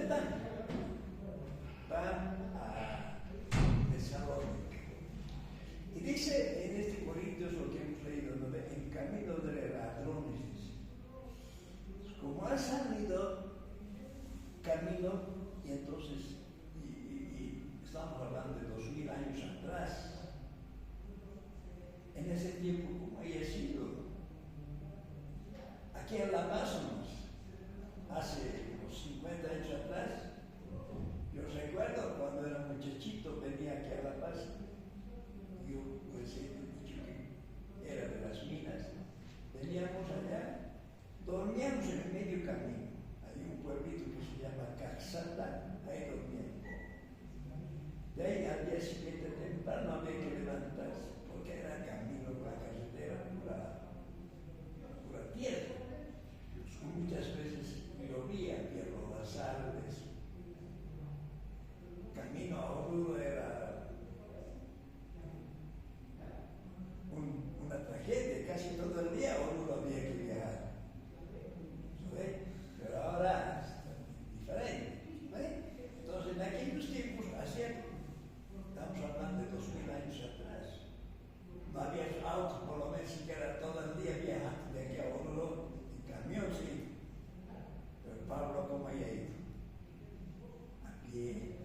Jordán, van a Tesalónica. Y dice en este Corintios lo que hemos leído, ¿no? En camino de ladrones, dice. Como ha salido camino, y entonces, y estamos hablando de 2000 años atrás, en ese tiempo como haya sido, aquí en La Paz, hace unos 50 años atrás, yo recuerdo cuando era muchachito, venía aquí a La Paz, yo pues he dicho que era de las minas, veníamos allá, dormíamos en el medio camino, hay un pueblito que se llama Caxata, ahí dormíamos. De ahí al día siguiente temprano había que levantarse, porque era camino, la carretera, pura tierra. Muchas veces llovía, pierdo las árboles. Camino a Oruro era una tragedia, casi todo el día a Oruro había que viajar. ¿Sabes? Pero ahora es diferente. ¿Sabes? Entonces, en aquellos tiempos, estamos hablando de 2000 años atrás, no había autos, por lo menos siquiera todo el día viajando de aquí a Oruro, en camión, sí. Pero Pablo, ¿cómo haya ido? A pie,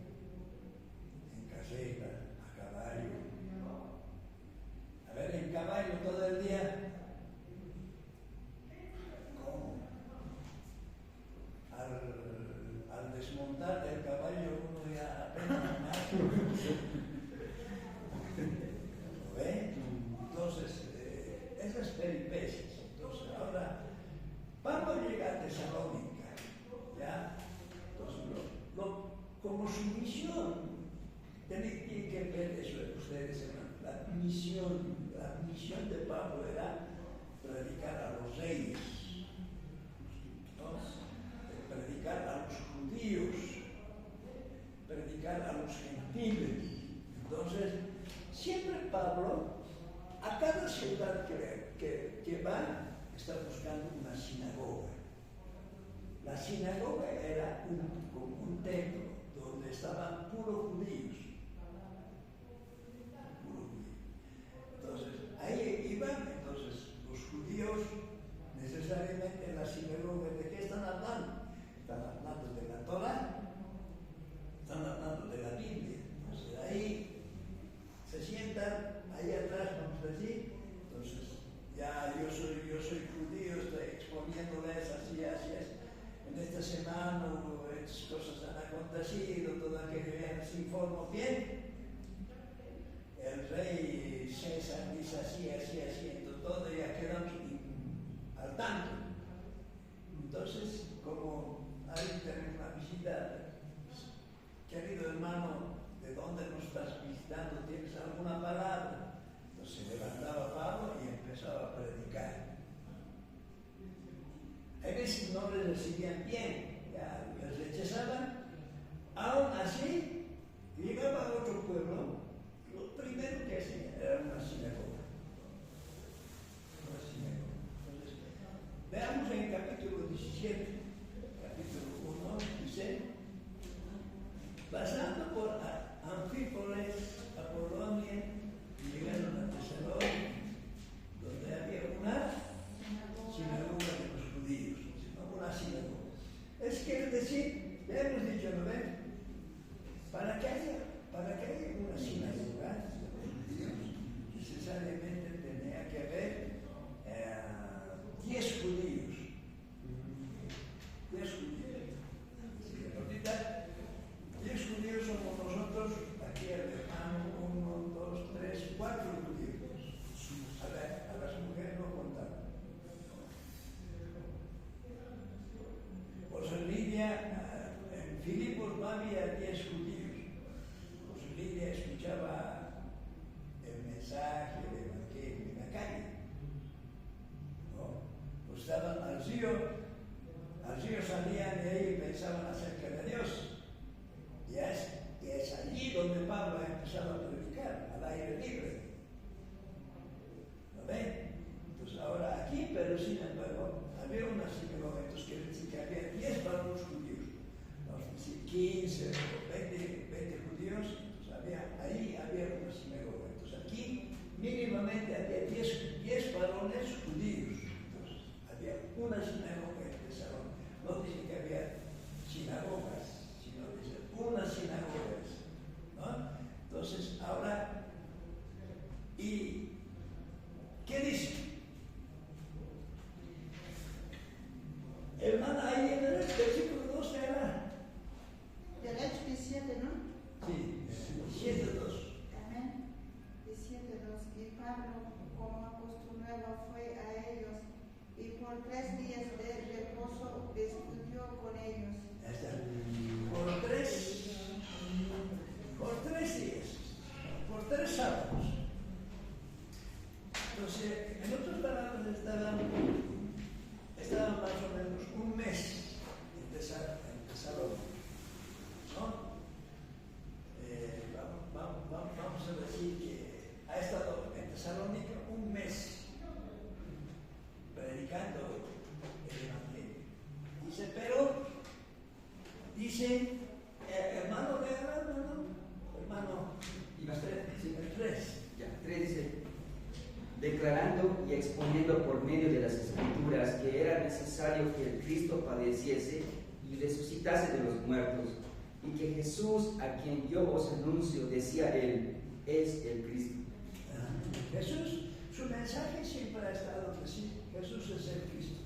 en caseta, a caballo. A ver, en caballo todo el día. ¿Cómo? Al desmontar del caballo uno ya apenas más. ¿Lo ven? Entonces, esas peripecias. Entonces, ahora, Pablo llega a Tesalónica, ¿ya? Entonces, como su misión, tienen que ver eso ustedes, la misión de Pablo era predicar a los reyes, ¿no? Predicar a los judíos, predicar a los gentiles. Entonces, siempre Pablo, a cada ciudad que va, está buscando una sinagoga. La sinagoga era un templo donde estaban puros judíos. Entonces, ahí iban, entonces, los judíos necesariamente en la sinagoga, ¿de qué están hablando? Están hablando de la Torá, están hablando de la Biblia. Entonces, ahí se sientan, ahí atrás, vamos a decir, entonces, ya yo soy judío, estoy exponiéndoles así. En esta semana estas cosas han acontecido, todo aquello ya les informo bien. El rey César dice así, haciendo todo, ya quedamos al tanto. Entonces, como ahí tenemos una visita, querido hermano, ¿de dónde nos estás visitando? ¿Tienes alguna palabra? Entonces se levantaba Pablo y empezaba a predicar. A veces no les recibían bien, ya les rechazaban. Aún así, llegaba a otro pueblo, lo primero que hacía era una sinagoga. Entonces, veamos en el capítulo 17, capítulo 1, dice: pasando por Anfípolis, Apolonia, llegaron a Tesalónica, donde había una sinagoga de los judíos, una sinagoga. Es quiere decir, ya hemos dicho, ¿no ven? Para que haya una sinagoga de los judíos, necesariamente tenía que haber 10 judíos. 10 judíos. Ahorita, 10 judíos somos nosotros, aquí el hermano, 1, 2, 3, 4 judíos. A las mujeres no contamos. Pues en Lidia, en Filipos no había 10 judíos. Pues en Lidia escuchaba el mensaje del evangelio en la calle. ¿No? Pues estaban al río salían de ahí y pensaban acerca de Dios. Y es allí donde Pablo ha empezado a predicar, al aire libre. ¿Lo ven? Entonces ahora aquí, pero sin embargo, había una sinagoga, entonces quiere decir que había 10 varones judíos. Vamos a decir 20 judíos, entonces ahí había una sinagoga. Entonces aquí mínimamente había 10 varones judíos. Entonces había una sinagoga en Tesalónica. No dice que había sinagogas, sino dice una sinagoga, ¿no? Entonces ahora, ¿y qué dice? Hermana, ahí en el versículo 12 era. Del Hecho 17, ¿no? Sí, 17:2. Amén. 17:2. Y Pablo, como acostumbrado, fue a ellos y por 3 días de reposo discutió con ellos. Ya está. Por tres días, por 3 sábados. Entonces, en otras palabras, estaban más o menos un mes en Tesalónica, ¿no? Vamos a decir que ha estado en Tesalónica un mes predicando el Evangelio. Dice, hermano, Iba a ser, sí. el 3. Ya, 3 dice, declarando y exponiendo por medio de las Escrituras que era necesario que el Cristo padeciese y resucitase de los muertos, y que Jesús, a quien yo os anuncio, decía él, es el Cristo. Jesús, su mensaje siempre ha estado así: Jesús es el Cristo.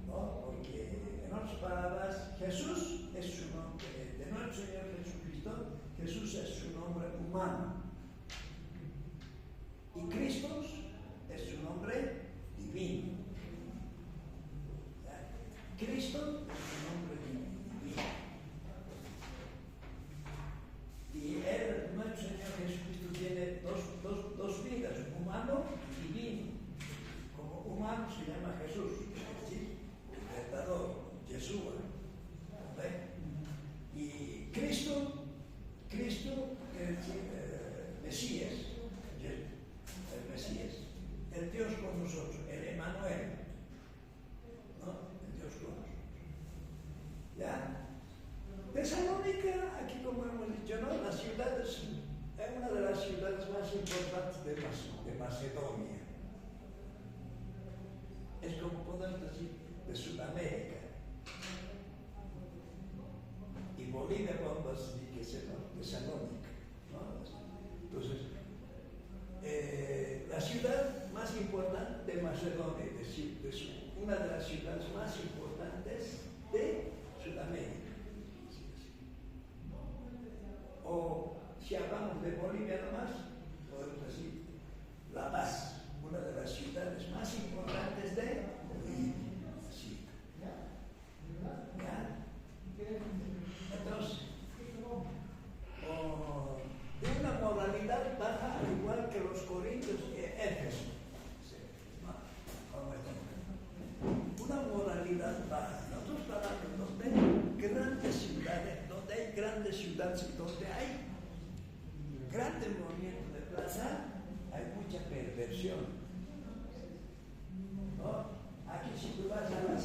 ¿No? Porque, en otras palabras, Jesús es su nombre, de nuestro Señor Jesucristo, Jesús es su nombre humano. Y Cristo es su nombre divino. ¿Ya? Cristo es su nombre divino. Y él, nuestro Señor Jesucristo, tiene dos vidas, humano y divino. Como humano se llama Jesús, es decir, libertador, Yeshua. Y Cristo es Mesías, el Mesías, el Dios con nosotros, el Emmanuel, ¿no? El Dios con nosotros. ¿Ya? Tesalónica, aquí como hemos dicho, ¿no? La ciudad es una de las ciudades más importantes de Macedonia. Es como podemos decir de Sudamérica. Y Bolivia vamos a decir que es Tesalónica, ¿no? Entonces, la ciudad más importante de Macedonia, es decir, una de las ciudades más importantes de Sudamérica. O si hablamos de Bolivia nomás, podemos decir La Paz, una de las ciudades más importantes de Bolivia. Sí. ¿Ya? Entonces, de una moralidad baja, al igual que los corintios Éfeso. Una moralidad baja. Nosotros hablamos donde hay grandes ciudades, donde hay grandes movimientos de plaza, hay mucha perversión. ¿No? Aquí si tú vas a la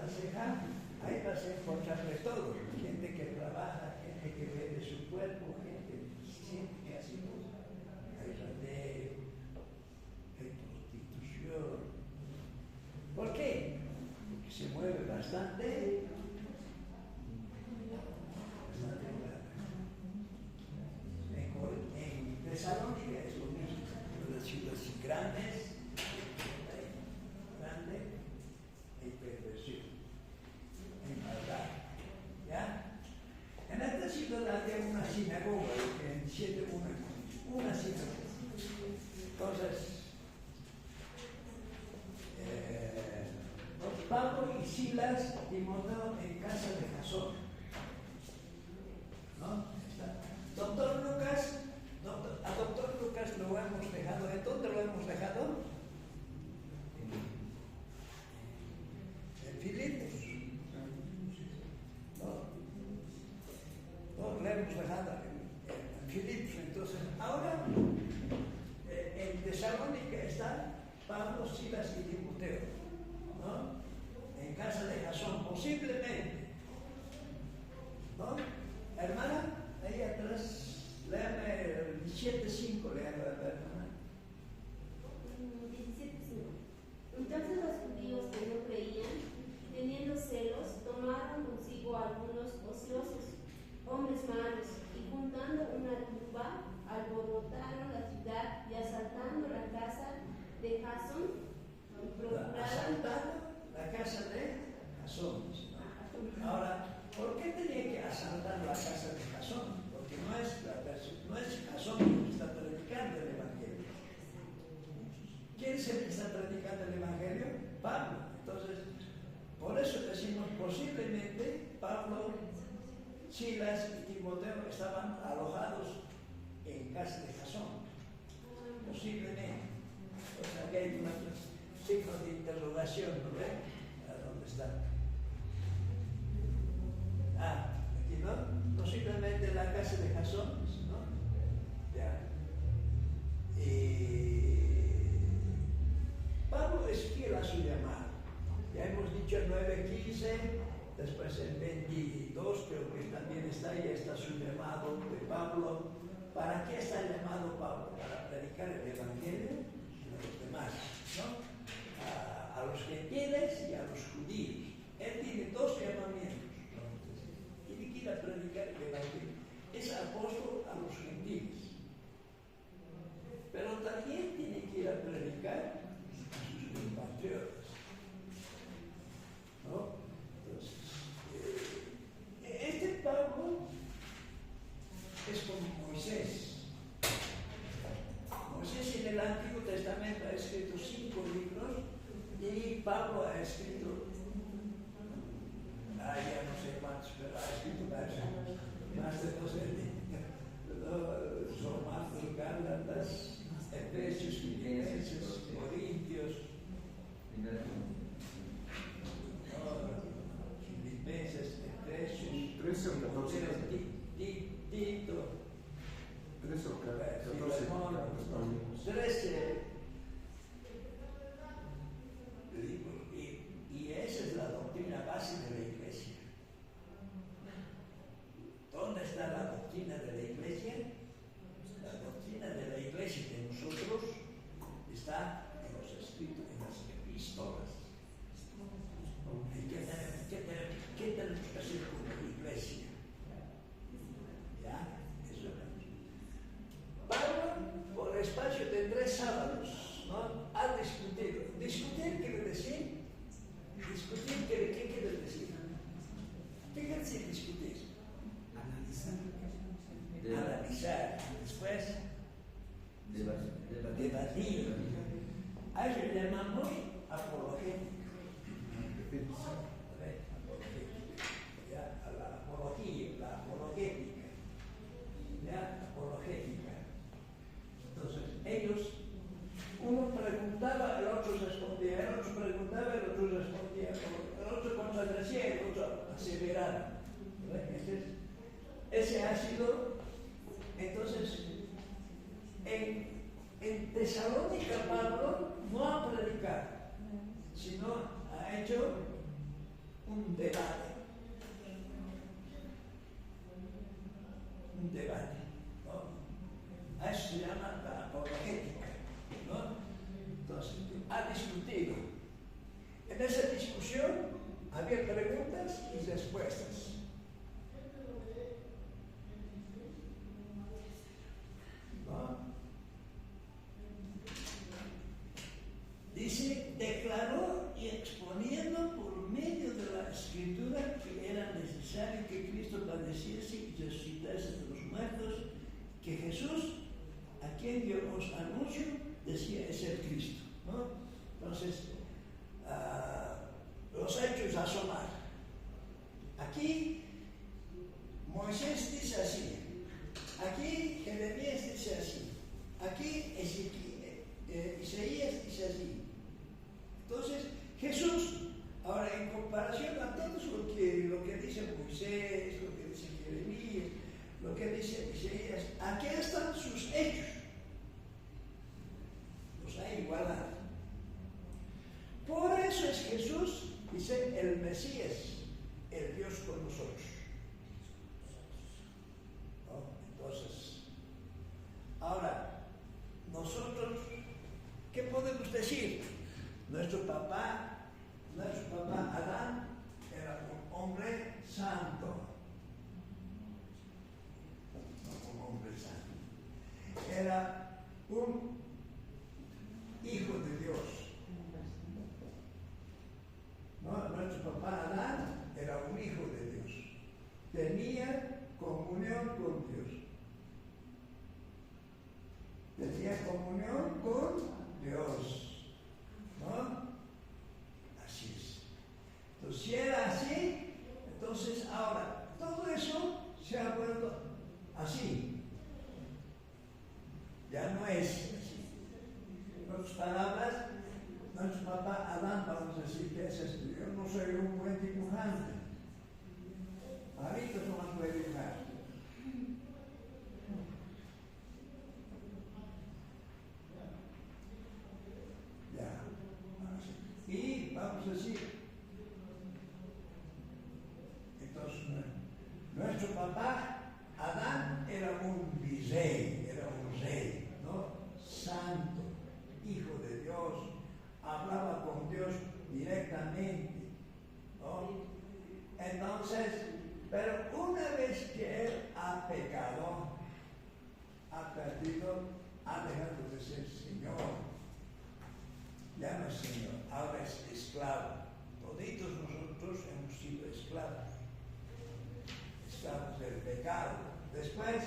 Ceja, ahí vas a encontrar de todo. Gente que trabaja, gente que vende su cuerpo, gente que hace cosas. Hay radeo, hay prostitución. ¿Por qué? Porque se mueve bastante. En Tesalónica es lo mismo. Las ciudades grandes, hay perversión, hay maldad. ¿Ya? En esta ciudad había una sinagoga, en 7 una sinagoga. Entonces, Pablo y Silas Timoteo en casa de Jasón. ¿No? Doctor Lucas, a doctor Lucas lo hemos dejado. ¿En dónde lo hemos dejado? En Filipos. No, lo hemos dejado en Filipos. Entonces, ahora en Tesalónica están Pablo, Silas y Timoteo, ¿no? En en casa de Jasón, posiblemente. ¿No? Hermana, ahí atrás, léame el 17:5, léame, hermana. 17:5. Entonces los judíos que no creían, teniendo celos, tomaron consigo a algunos ociosos, hombres malos, y juntando una turba, alborotaron la ciudad y asaltando la casa de Jasón, procuraron... Asaltando la casa de Jasón. Ahora, ¿por qué tenía que asaltar la casa de Jasón? Porque no es Jasón el que está predicando el Evangelio. ¿Quién es el que está predicando el Evangelio? Pablo. Entonces, por eso decimos, posiblemente Pablo, Silas y Timoteo estaban alojados en casa de Jasón. Posiblemente. O sea que hay un signo de interrogación, ¿no ve? ¿A dónde está? Aquí no. Posiblemente la casa de Jasón, ¿no? Ya. Pablo es fiel a su llamado. Ya hemos dicho el 9:15, después el 22, creo que también está, ya está su llamado de Pablo. ¿Para qué está llamado Pablo? Para predicar el Evangelio a los demás, ¿no? A los gentiles y a los judíos. Él tiene dos llamamientos. Tiene que ir a predicar el Evangelio. Es apóstol a los gentiles. Pero también tiene que ir a predicar a sus compatriotas. ¿No? Entonces, este Pablo es como Moisés. Moisés en el Antiguo Testamento ha escrito 5 libros y Pablo ha escrito, ya no sé cuántos, pero ha escrito más de 12 libros. Romanos, Gálatas, Efesios, Filipenses, Corintios, Filipenses, Efesios, 13 o 14. Tito, 13 o 14. Filemón, 13 libros. Y esa es la doctrina base de la iglesia. ¿Dónde está la doctrina de la iglesia? La doctrina de la iglesia de nosotros está en los escritos, en las epístolas. ¿Qué tenemos que hacer con la iglesia? ¿Ya? Eso es. Pablo, por espacio de 3 sábados, ¿no? Ha discutido. ¿Discutir quiere decir? ¿Discutir qué quiere decir? ¿Qué quiere decir discutir? Analizar. Después, debatir. A eso le llamamos apologética. Ya, a la apología, la apologética. Ya, apologética. Entonces, ellos, uno preguntaba, el otro respondía, el otro preguntaba, el otro respondía, el otro contradecía, el otro aseveraba. Ese ha sido, entonces, en Tesalónica Pablo no ha predicado, sino ha hecho un debate. Un debate, ¿no? A eso se llama la apologética, ¿no? Entonces, ha discutido. En esa discusión había preguntas y respuestas. ¿No? Dice, declaró y exponiendo por medio de la Escritura que era necesario que Cristo padeciese y resucitase de los muertos, que Jesús, a quien yo os anuncio, decía es el Cristo, ¿no? Entonces, los hechos a asomar. Aquí, Moisés dice así, aquí Jeremías dice así, aquí Isaías dice así. Entonces, Jesús, ahora en comparación a todos lo que dice Moisés, lo que dice Jeremías, lo que dice Isaías, aquí están sus hechos. Los ha igualado. Por eso es Jesús, dice, el entre sí es el Dios con nosotros. ¿No? Entonces, ahora, nosotros, ¿qué podemos decir? Nuestro papá Adán era un hombre santo. No, un hombre santo. Era un hijo de Dios. ¿No? Nuestro papá Adán era un hijo de Dios. Tenía comunión con Dios. Tenía comunión con Dios. ¿No? Así es. Entonces, si era así, entonces ahora todo eso se ha vuelto así. Ya no es así. En otras palabras, nuestro papá Adán, vamos a decir que es esto. Yo no soy un buen dibujante. Ahorita no más voy a dibujar. Ya. Y vamos a decir, entonces, nuestro papá Adán era un virrey, era un rey, ¿no? Santo, hijo de Dios, hablaba con Dios directamente, ¿no? Entonces, pero una vez que él ha pecado, ha perdido, ha dejado de ser Señor. Ya no es Señor, ahora es esclavo. Toditos nosotros hemos sido esclavos. Esclavos del pecado. Después,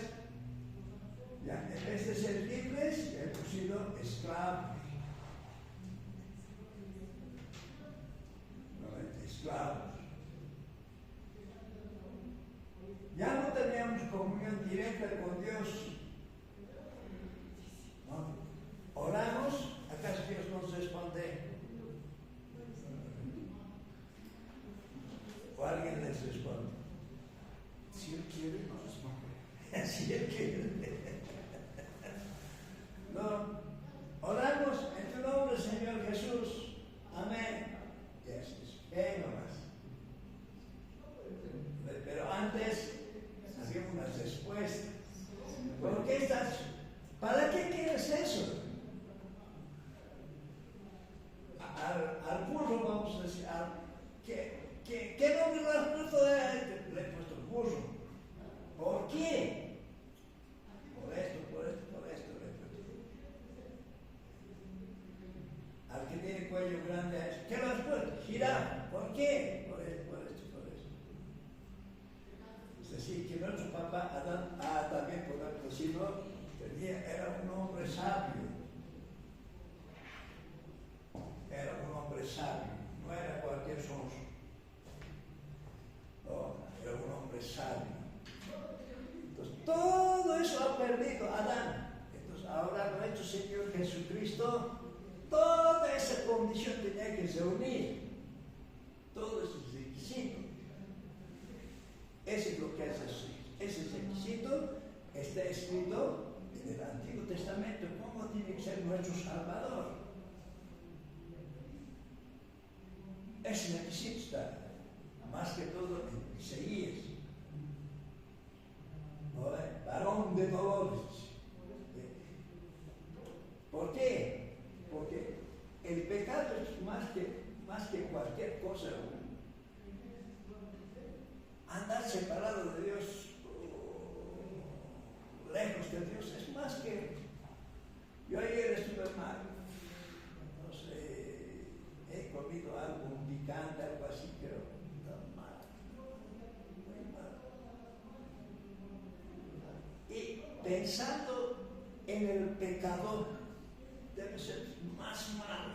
ya en vez de ser libres, hemos sido esclavos. ¿No? Esclavos. Ya no teníamos comunión directa con Dios. ¿No? Oramos, ¿acaso Dios nos responde? ¿O alguien les responde? Si Él quiere, nos responde. Si Él quiere. No, oramos en tu nombre, Señor Jesús. Amén. Yes. Nomás. Pero antes había una respuesta. ¿Por qué estás? ¿Para qué quieres eso? Al burro, vamos a decir, ¿qué nombre le has puesto? Le he puesto burro. ¿Por qué? Por esto, le he puesto. Al que tiene cuello grande, ¿qué le has puesto? Jirafa. ¿Por qué? Por esto. Es decir, que nuestro papá Adán, también podemos decirlo, era un hombre sabio. Era un hombre sabio, no era cualquier sonso. No, era un hombre sabio. Entonces, todo eso ha perdido Adán. Entonces, ahora nuestro Señor Jesucristo, toda esa condición tenía que reunir. Todo ese requisito. Ese es lo que hace ese requisito. Está escrito en el Antiguo Testamento cómo tiene que ser nuestro Salvador. Ese requisito está más que todo en Isaías. ¿No? Varón de dolores. ¿Por qué? Porque el pecado es más que cualquier cosa. Andar separado de Dios, lejos de Dios, es más que. Yo ayer estuve mal, no sé, he comido algo picante, algo así, pero está mal, muy mal. Y pensando en el pecador, debe ser más malo.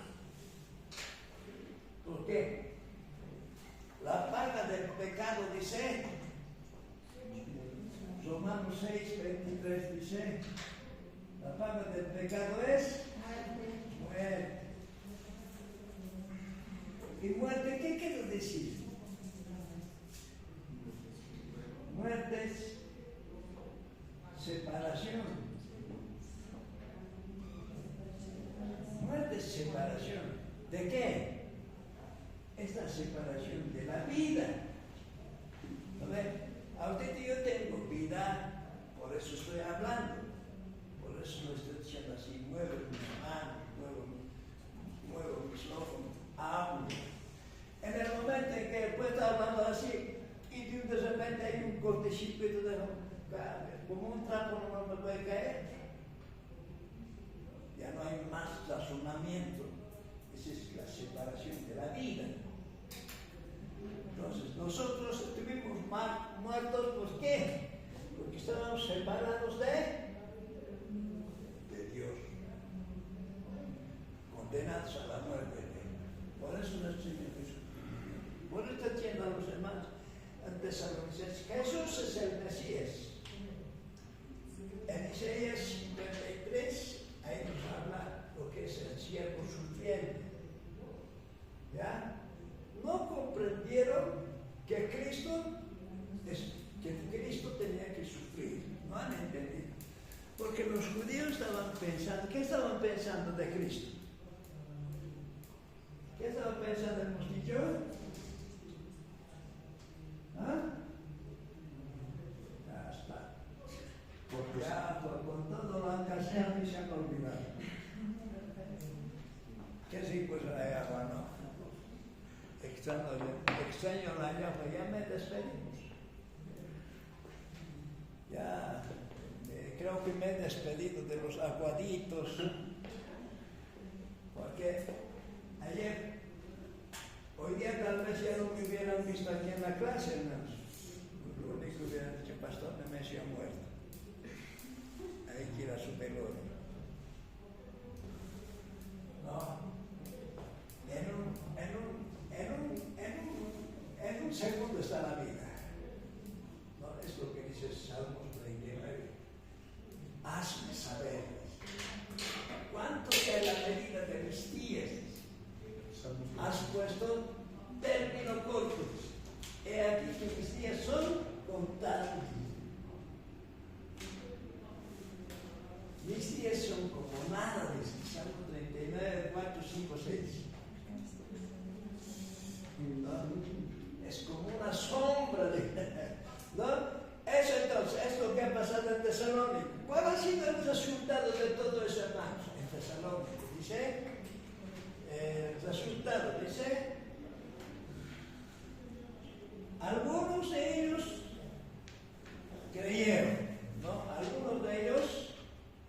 ¿Por qué? La paga del pecado dice, Romanos 6, 23 dice, la paga del pecado es muerte. ¿Y muerte qué quiere decir? Muerte es separación. Muerte es separación. ¿De qué? esta separación de la vida. A ver, a usted y yo tengo vida, por eso estoy hablando, por eso no estoy diciendo así, muevo mis manos, muevo mis ojos, hablo. En el momento en que después está hablando así, y de repente hay un cortecircuito de como un trapo no me puede caer. Ya no hay más razonamiento. Esa es la separación de la vida. Entonces, nosotros estuvimos muertos, ¿por qué? Porque estábamos separados de Dios, condenados a la muerte. Por eso nuestro Señor Jesús. Por eso está diciendo a los hermanos tesalonicenses que Jesús es el Mesías. En Isaías 53, ahí nos habla lo que es el siervo sufriente. ¿Ya? No comprendieron que Cristo tenía que sufrir. No han entendido. Porque los judíos estaban pensando, ¿qué estaban pensando de Cristo? ¿Qué estaban pensando el mostillo? ¿Ah? Ya está. Ya, con todo lo han casado y se han olvidado. Que sí, pues hay agua, ¿no? Extraño la llama, ya me despedimos. Ya, creo que me he despedido de los aguaditos. Porque hoy día tal vez ya no me hubieran visto aquí en la clase, hermanos. Lo único que hubieran dicho, pastor, Nemesio ha muerto. Hay que ir a su velorio. No. En un segundo está la vida. No es lo que dice Salmos 39. Hazme saber cuánto sea la medida de mis días. Has puesto término corto. He aquí que mis días son contados. Mis días son como nada, dice Salmo 39, 4, 5, 6. ¿No? Es como una sombra de... ¿No? Eso entonces es lo que ha pasado en Tesalónica. ¿Cuál ha sido el resultado de todo eso, hermanos? En Tesalónica dice, el resultado dice, algunos de ellos creyeron, ¿no? Algunos de ellos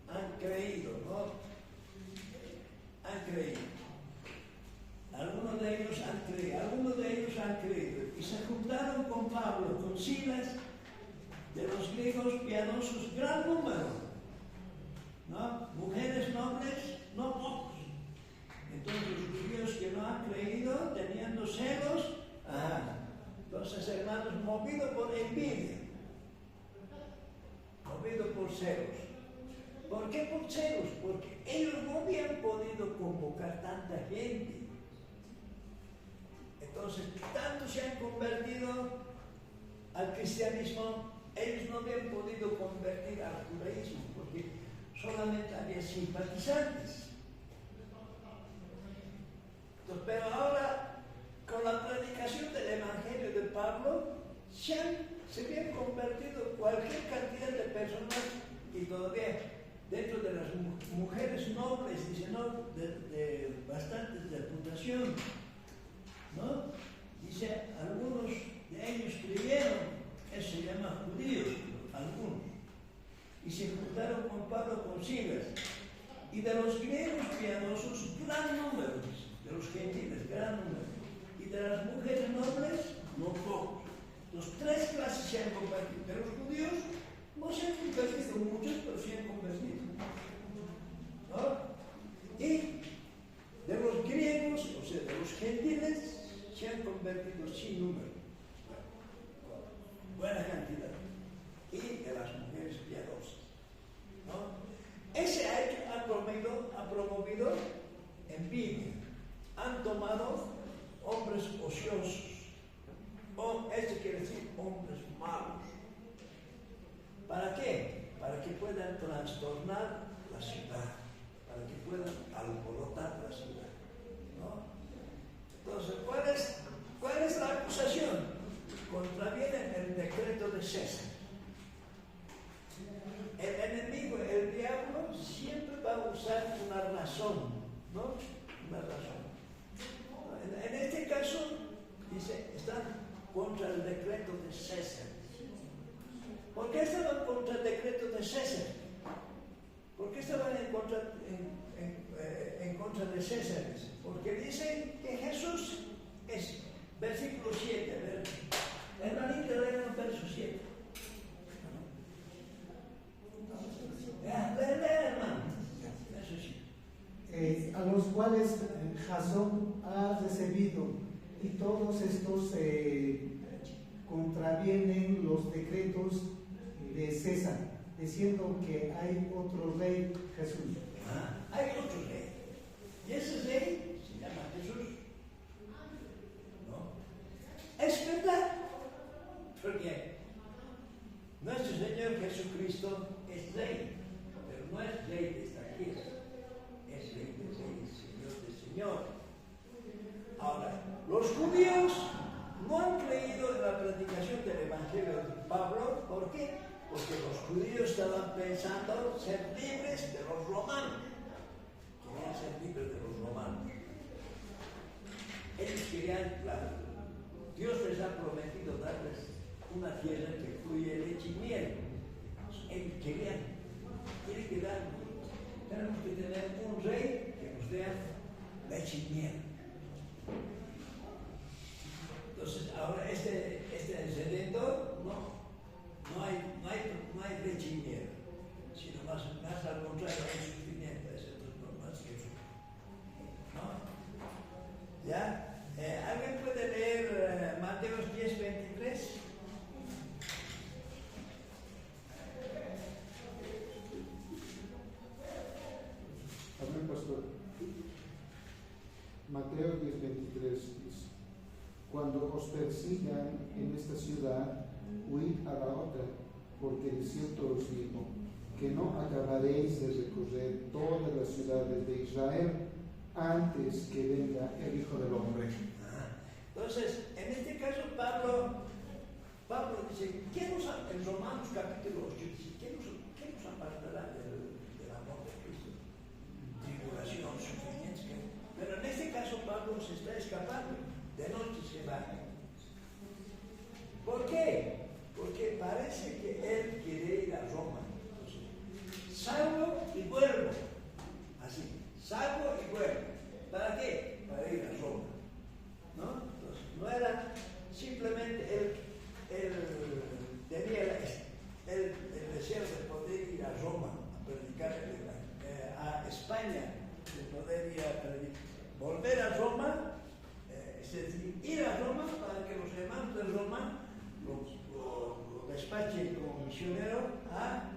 han creído, ¿no? Han creído. Algunos de ellos han creído y se juntaron con Pablo, con Silas, de los griegos piadosos, gran número, ¿no? Mujeres nobles, no pocos. Entonces los judíos que no han creído, teniendo celos, entonces hermanos, movidos por envidia, movidos por celos. ¿Por qué por celos? Porque ellos no habían podido convocar tanta gente. Entonces, tanto se han convertido al cristianismo, ellos no habían podido convertir al judaísmo, porque solamente había simpatizantes. Entonces, pero ahora, con la predicación del Evangelio de Pablo, se habían convertido cualquier cantidad de personas y todavía dentro de las mujeres nobles, dice, ¿no? de bastante reputación, ¿no? Dice, algunos de ellos creyeron, eso se llama judíos, algunos, y se juntaron con Pablo con Silas, y de los griegos piadosos, gran número, de los gentiles, gran número, y de las mujeres nobles, no pocos. Los tres clases se han convertido. De los judíos no se han convertido muchos, pero se han convertido, ¿no? Y de los griegos, o sea, de los gentiles, se han convertido sin número, buena cantidad, y de las mujeres piadosas, ¿no? Ese hecho ha promovido envidia. Han tomado hombres ociosos, eso quiere decir hombres malos. ¿Para qué? Para que puedan trastornar la ciudad, para que puedan alborotar la ciudad, ¿no? Entonces, ¿cuál es causa de Césares, porque dicen que Jesús es, versículo 7, hermanita, léenos verso 7. Lee, hermano, verso 7. A los cuales Jasón ha recibido, y todos estos contravienen los decretos de César, diciendo que hay otro rey, Jesús. Hay otro rey, y ese rey se llama Jesús. ¿No? Es verdad, porque nuestro Señor Jesucristo es rey, pero no es rey de esta tierra, es rey de reyes, Señor de Señor. Ahora, los judíos no han creído en la predicación del Evangelio de Pablo. ¿Por qué? Porque los judíos estaban pensando ser libres de los romanos. Querían ser libres de los romanos. Ellos querían, Dios les ha prometido darles una tierra que fluye leche y miel. Ellos quieren que tenemos que tener un rey que nos dé leche y miel. Entonces, ahora este redentor no hay leche y miel, sino más al contrario, hay sufrimiento, eso no más que eso. ¿No? ¿Ya? ¿Alguien puede leer Mateos 10:23? Amén, pastor. Mateo 10:23 dice: cuando os persigan en esta ciudad, huid a la otra, porque de cierto os digo, que no acabaréis de recorrer todas las ciudades de Israel antes que venga el Hijo del Hombre. Entonces, en este caso Pablo dice, en Romanos capítulo 8, dice, ¿qué nos apartará del amor de Cristo? Tribulación, sufrimiento. Pero en este caso Pablo se está escapando, de noche se va. ¿Por qué? Porque parece que él quiere ir a Roma. Entonces, salgo y vuelvo. Así, salgo y vuelvo. ¿Para qué? Para ir a Roma. ¿No? Entonces, no era simplemente él tenía el deseo de poder ir a Roma a predicar, a España, de poder ir a predicar. Volver a Roma, es decir, ir a Roma para que los hermanos de Roma lo despachen como misionero a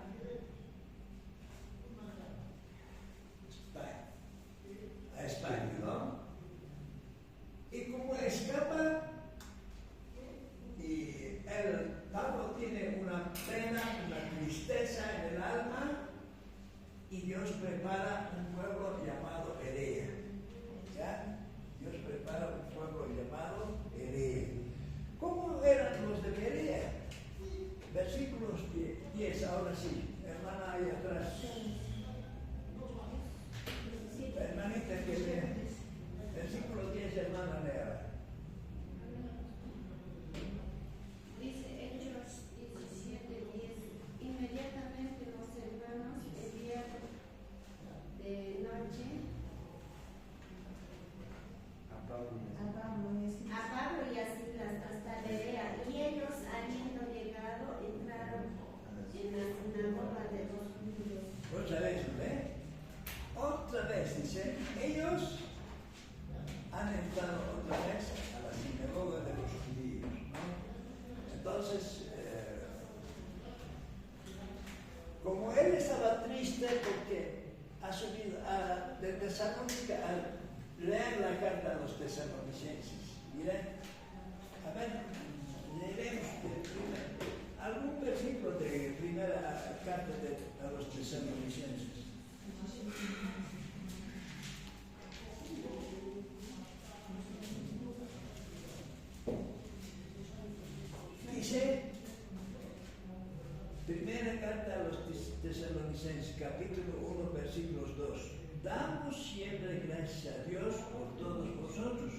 España, ¿no? Y como escapa, y Pablo tiene una pena, una tristeza en el alma, y Dios prepara un pueblo llamado Berea. ¿Ya? Dios prepara un pueblo llamado Berea. ¿Cómo eran los de Berea? Versículos 10, ahora sí, hermana ahí atrás. Hermanita que lea. Versículo 10, hermana lea. Dice Hechos 17:10. Inmediatamente los hermanos enviaron de noche A Pablo. a Pablo y a Silas hasta Berea, y ellos, habiendo llegado, entraron en la sinagoga de los judíos. Otra vez, ¿eh? Otra vez, dice, ellos han entrado otra vez a la sinagoga de los judíos, ¿no? Entonces, como él estaba triste porque ha subido de Tesalónica a leer la carta a los tesalonicenses. Miren, a ver, leeremos algún versículo de primera carta a los tesalonicenses. Dice, primera carta a los tesalonicenses, capítulo 1, versículos 2. Damos siempre gracias a Dios por todos vosotros,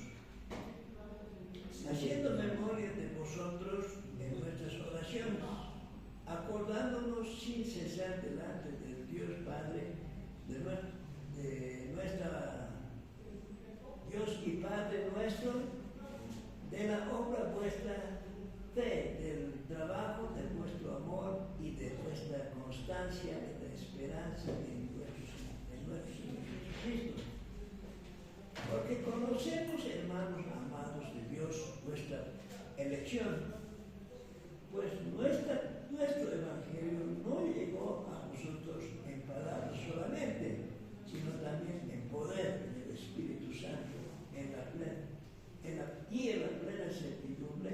haciendo memoria de vosotros en nuestras oraciones, acordándonos sin cesar delante del Dios Padre de nuestra nuestro, de la obra vuestra fe, del trabajo, de vuestro amor y de vuestra constancia, de la esperanza en nuestro Señor Jesucristo. Porque conocemos, hermanos amados de Dios, vuestra elección, pues nuestro Evangelio no llegó a vosotros en palabras solamente, sino también en poder del Espíritu Santo, en la plena certidumbre,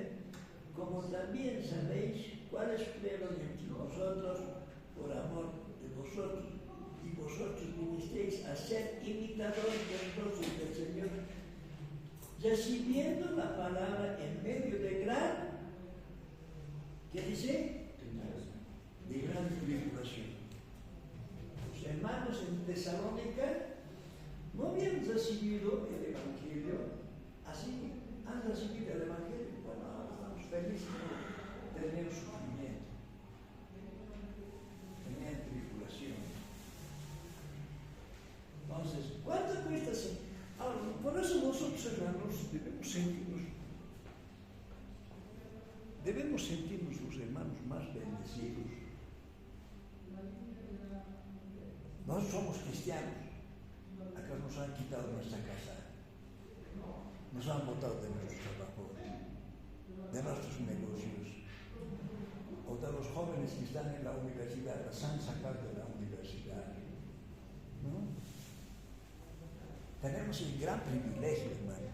como también sabéis cuáles fueron entre vosotros por amor de vosotros, y vosotros vinisteis a ser imitadores de nosotros y del Señor, recibiendo la palabra en medio de gran, ¿qué dice? De gran tribulación. Los hermanos en Tesalónica no habían recibido el Evangelio así, han recibido el Evangelio. Bueno, ahora estamos felices de tener sufrimiento, tener tribulación. Entonces, ¿cuánto cuesta así? Ahora, por eso nosotros, hermanos, debemos sentirnos los hermanos más bendecidos. Nosotros somos cristianos. Acá nos han quitado nuestra casa, nos han botado de nuestros trabajos, de nuestros negocios, o de los jóvenes que están en la universidad, las han sacado de la universidad, ¿no? Tenemos el gran privilegio, hermano.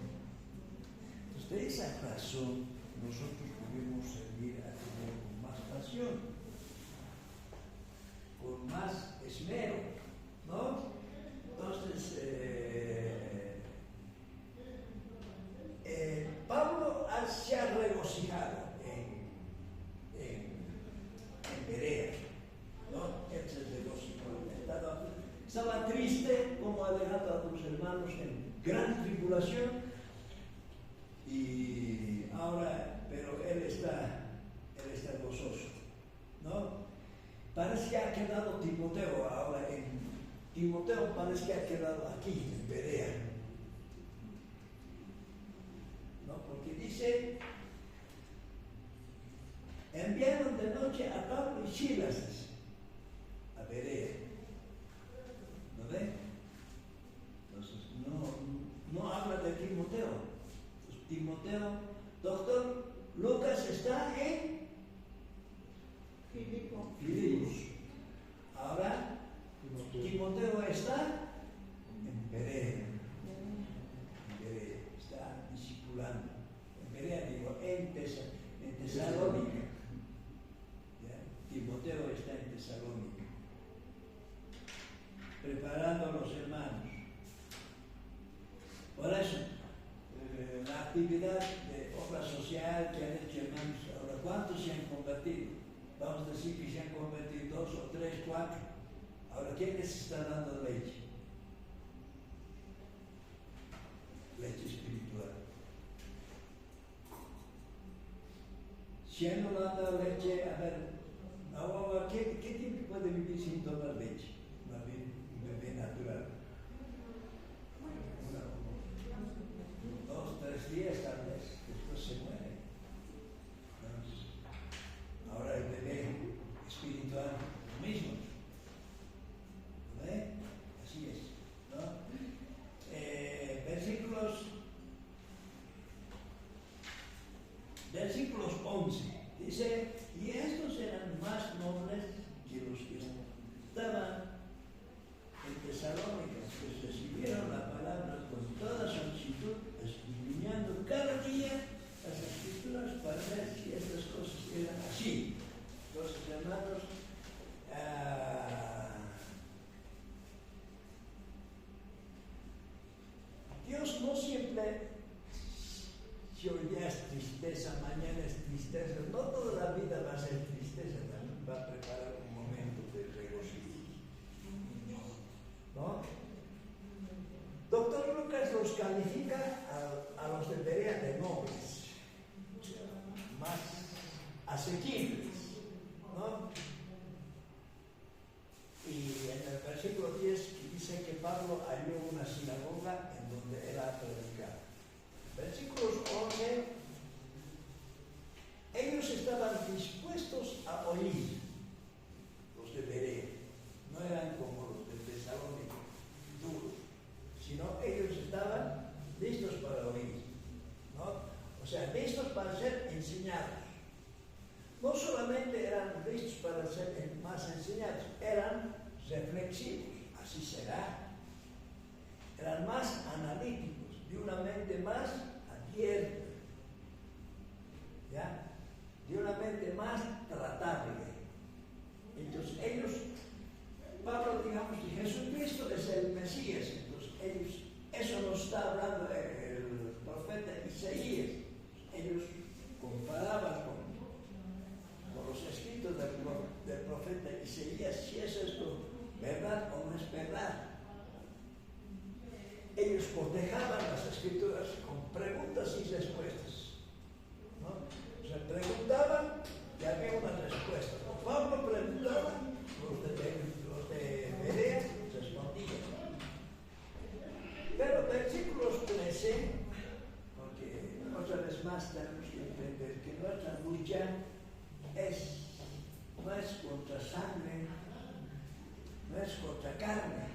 Entonces, de esa razón, nosotros debemos servir al Señor con más pasión, con más esmero, ¿no? Entonces, Pablo se ha regocijado en Berea, ¿no? Él se regocijó. Estaba triste, como ha dejado a tus hermanos en gran tribulación, y ahora, pero él está gozoso, ¿no? Parece que ha quedado Timoteo ahora Timoteo parece que ha quedado aquí, en Berea. ¿No? Porque dice, enviaron de noche a Pablo y Silas a Berea. ¿No ve? Entonces, no habla de Timoteo. Entonces, Timoteo, doctor, Lucas está en Filipos. Ahora, Timoteo está en Berea, está discipulando. En Berea, digo, en Tesalónica. Timoteo está en Tesalónica, preparando a los hermanos. Por eso, la actividad de obra social que han hecho hermanos, ahora, ¿cuántos se han convertido? Vamos a decir que se han convertido 2 o 3, 4. Ahora, ¿quién les está dando leche? Leche espiritual. Si él no le han dado leche, a ver, ahora, ¿qué tiempo puede vivir sin tomar leche? Un bebé natural. 2, 3 días tal vez, después se muere. Ahora el bebé espiritual, lo mismo. Así es, ¿no? Versículos 11 dice, y estos eran más nobles que los que estaban en Tesalónica, que recibieron la palabra con toda solicitud, escudriñando cada día las escrituras para ver si estas cosas eran así. Entonces, hermanos, Dios no siempre, si hoy día es tristeza, mañana es tristeza, no toda la vida va a ser tristeza, también va a preparar un momento de regocijo, ¿no? Doctor Lucas los califica a los de Berea de nobles, más asequibles, ¿no? Y en el versículo 10 dice que Pablo halló una sinagoga en donde él ha predicado. ¿Ves? listos para ser enseñados. No solamente eran listos para ser más enseñados, eran reflexivos, así será. Eran más analíticos, de una mente más abierta, ¿ya? De una mente más tratable. Entonces ellos, Pablo, digamos, que Jesucristo es el Mesías, entonces ellos, eso nos está hablando el profeta Isaías. Ellos comparaban con los escritos del profeta Isaías, si es esto verdad o no es verdad. Ellos cotejaban las escrituras con preguntas y respuestas, ¿no? Se preguntaban y había una respuesta. Cuando Pablo preguntaba, los de Berea respondían. Pero versículos 13, porque otra vez más tenemos que entender que nuestra lucha no es contra sangre, no es contra carne.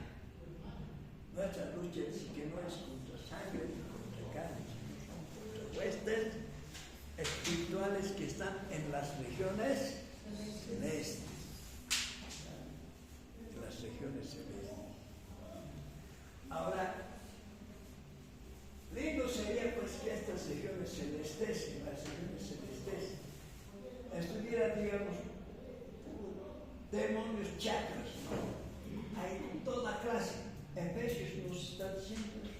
Nuestra lucha sí que no es contra sangre ni contra carne, sino contra huestes espirituales que están en las regiones celestes. En las regiones celestes. Ahora, lindo sería pues que estas regiones celestes, en las regiones celestes, estuvieran, digamos, demonios chakras, ¿no? Hay toda clase. Efesios nos está diciendo eso.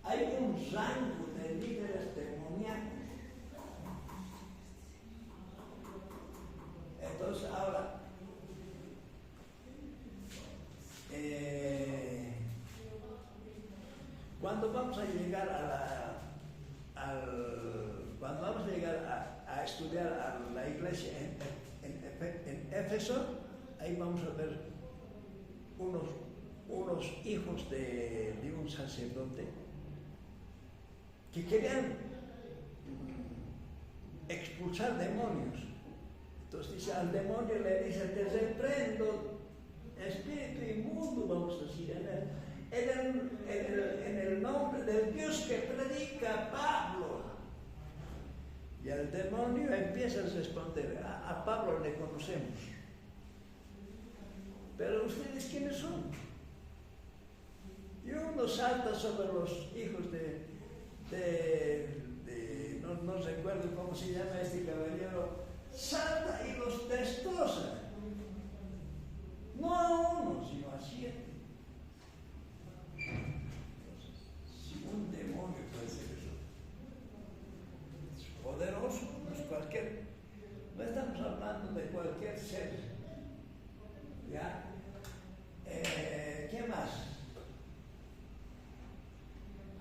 Hay un rango de líderes demoníacos. Entonces ahora, cuando vamos a llegar a estudiar a la iglesia en Éfeso, ahí vamos a ver unos hijos de un sacerdote que querían expulsar demonios. Entonces dice, al demonio le dice, te reprendo, espíritu inmundo, vamos a decir, en el nombre del Dios que predica Pablo. Y el demonio empieza a responder, a Pablo le conocemos. Pero ustedes, ¿quiénes son? Y uno salta sobre los hijos no recuerdo cómo se llama este caballero, salta y los destroza. No a uno, sino a 7. Si un demonio puede ser eso, es poderoso, no es cualquier, no estamos hablando de cualquier ser. ¿Ya? ¿Qué más?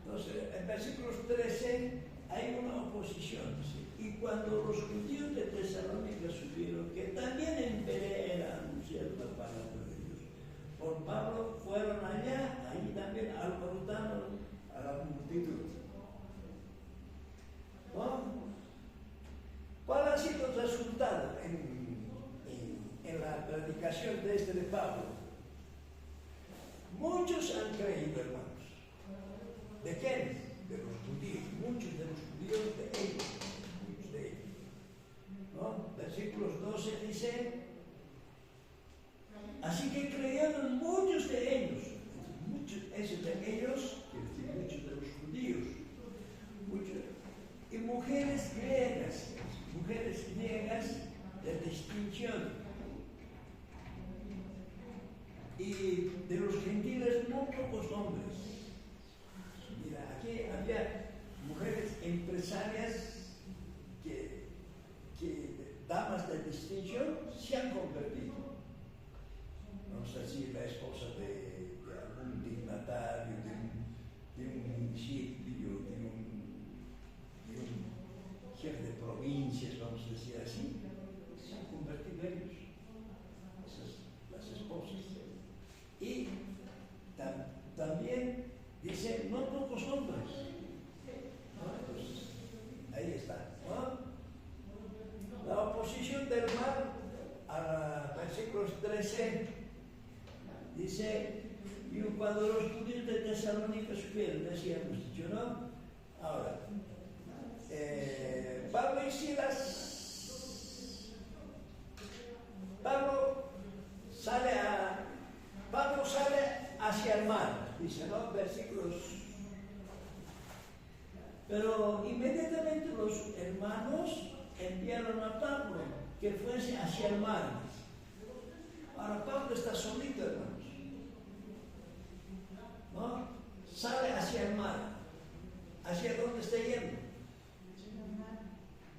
Entonces, en versículos 13 hay una oposición. ¿Sí? Y cuando los judíos de Tesalónica supieron que también en Berea era anunciada la palabra de Dios, por Pablo fueron allá, ahí también alborotaron a la multitud. ¿No? ¿Cuál ha sido el resultado en la predicación de Pablo? Muchos han creído, hermanos. ¿De quién? De los judíos. Muchos de los judíos de ellos. Muchos de ellos. ¿No? Versículos 12 dice, así que creyeron muchos de ellos. Esos de ellos, quiere decir muchos de los judíos. Muchos. Y mujeres griegas de distinción. Y de los gentiles no pocos hombres. Mira, aquí había mujeres empresarias que damas de distinción se han convertido. No sé si la esposa de algún dignatario, de un municipio, de un jefe de provincias, vamos a decir así, se han convertido ellos, las esposas. Y también dice, no pocos hombres. ¿No? Entonces, ahí está. ¿No? La oposición del mal, a versículos 13, dice, y cuando los judíos de Tesalónica supieron, decíamos dicho, ¿no? Ahora, Pablo y Silas. Pablo sale hacia el mar, dice, ¿no? Versículos. Pero inmediatamente los hermanos enviaron a Pablo que fuese hacia el mar. Ahora Pablo está solito, hermanos, ¿no? Sale hacia el mar. ¿Hacia dónde está yendo?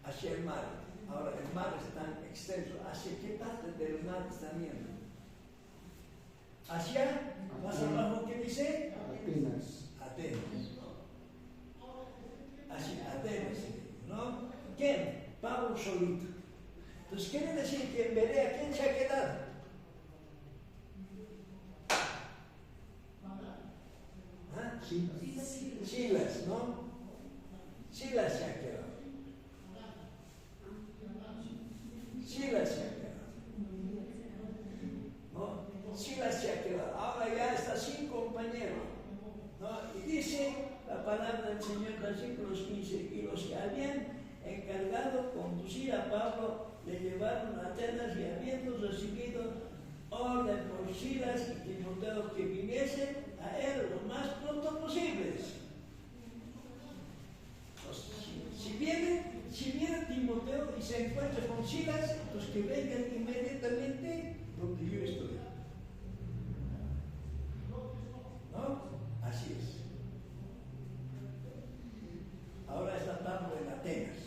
Hacia el mar. Ahora el mar es tan extenso. ¿Hacia qué parte del mar están yendo? Hacia, más abajo, ¿qué dice? Atenas. Atenas. Hacia Atenas, ¿no? ¿Quién? Pablo solito. Entonces quiere decir que en Berea, ¿quién se ha quedado? ¿Ah? Silas, ¿no? Silas se ha quedado. Silas se ha quedado. ¿No? Silas se ha quedado. Ahora ya está sin compañero, ¿no? Y dice la palabra del Señor, versículos 15, y los que habían encargado conducir a Pablo le llevaron a Atenas y habiendo recibido orden por Silas y Timoteo que viniesen a él lo más pronto posible. Si viene Timoteo y se encuentra con Silas, pues que vengan inmediatamente donde yo estoy. ¿No? Así es. Ahora está Pablo en Atenas.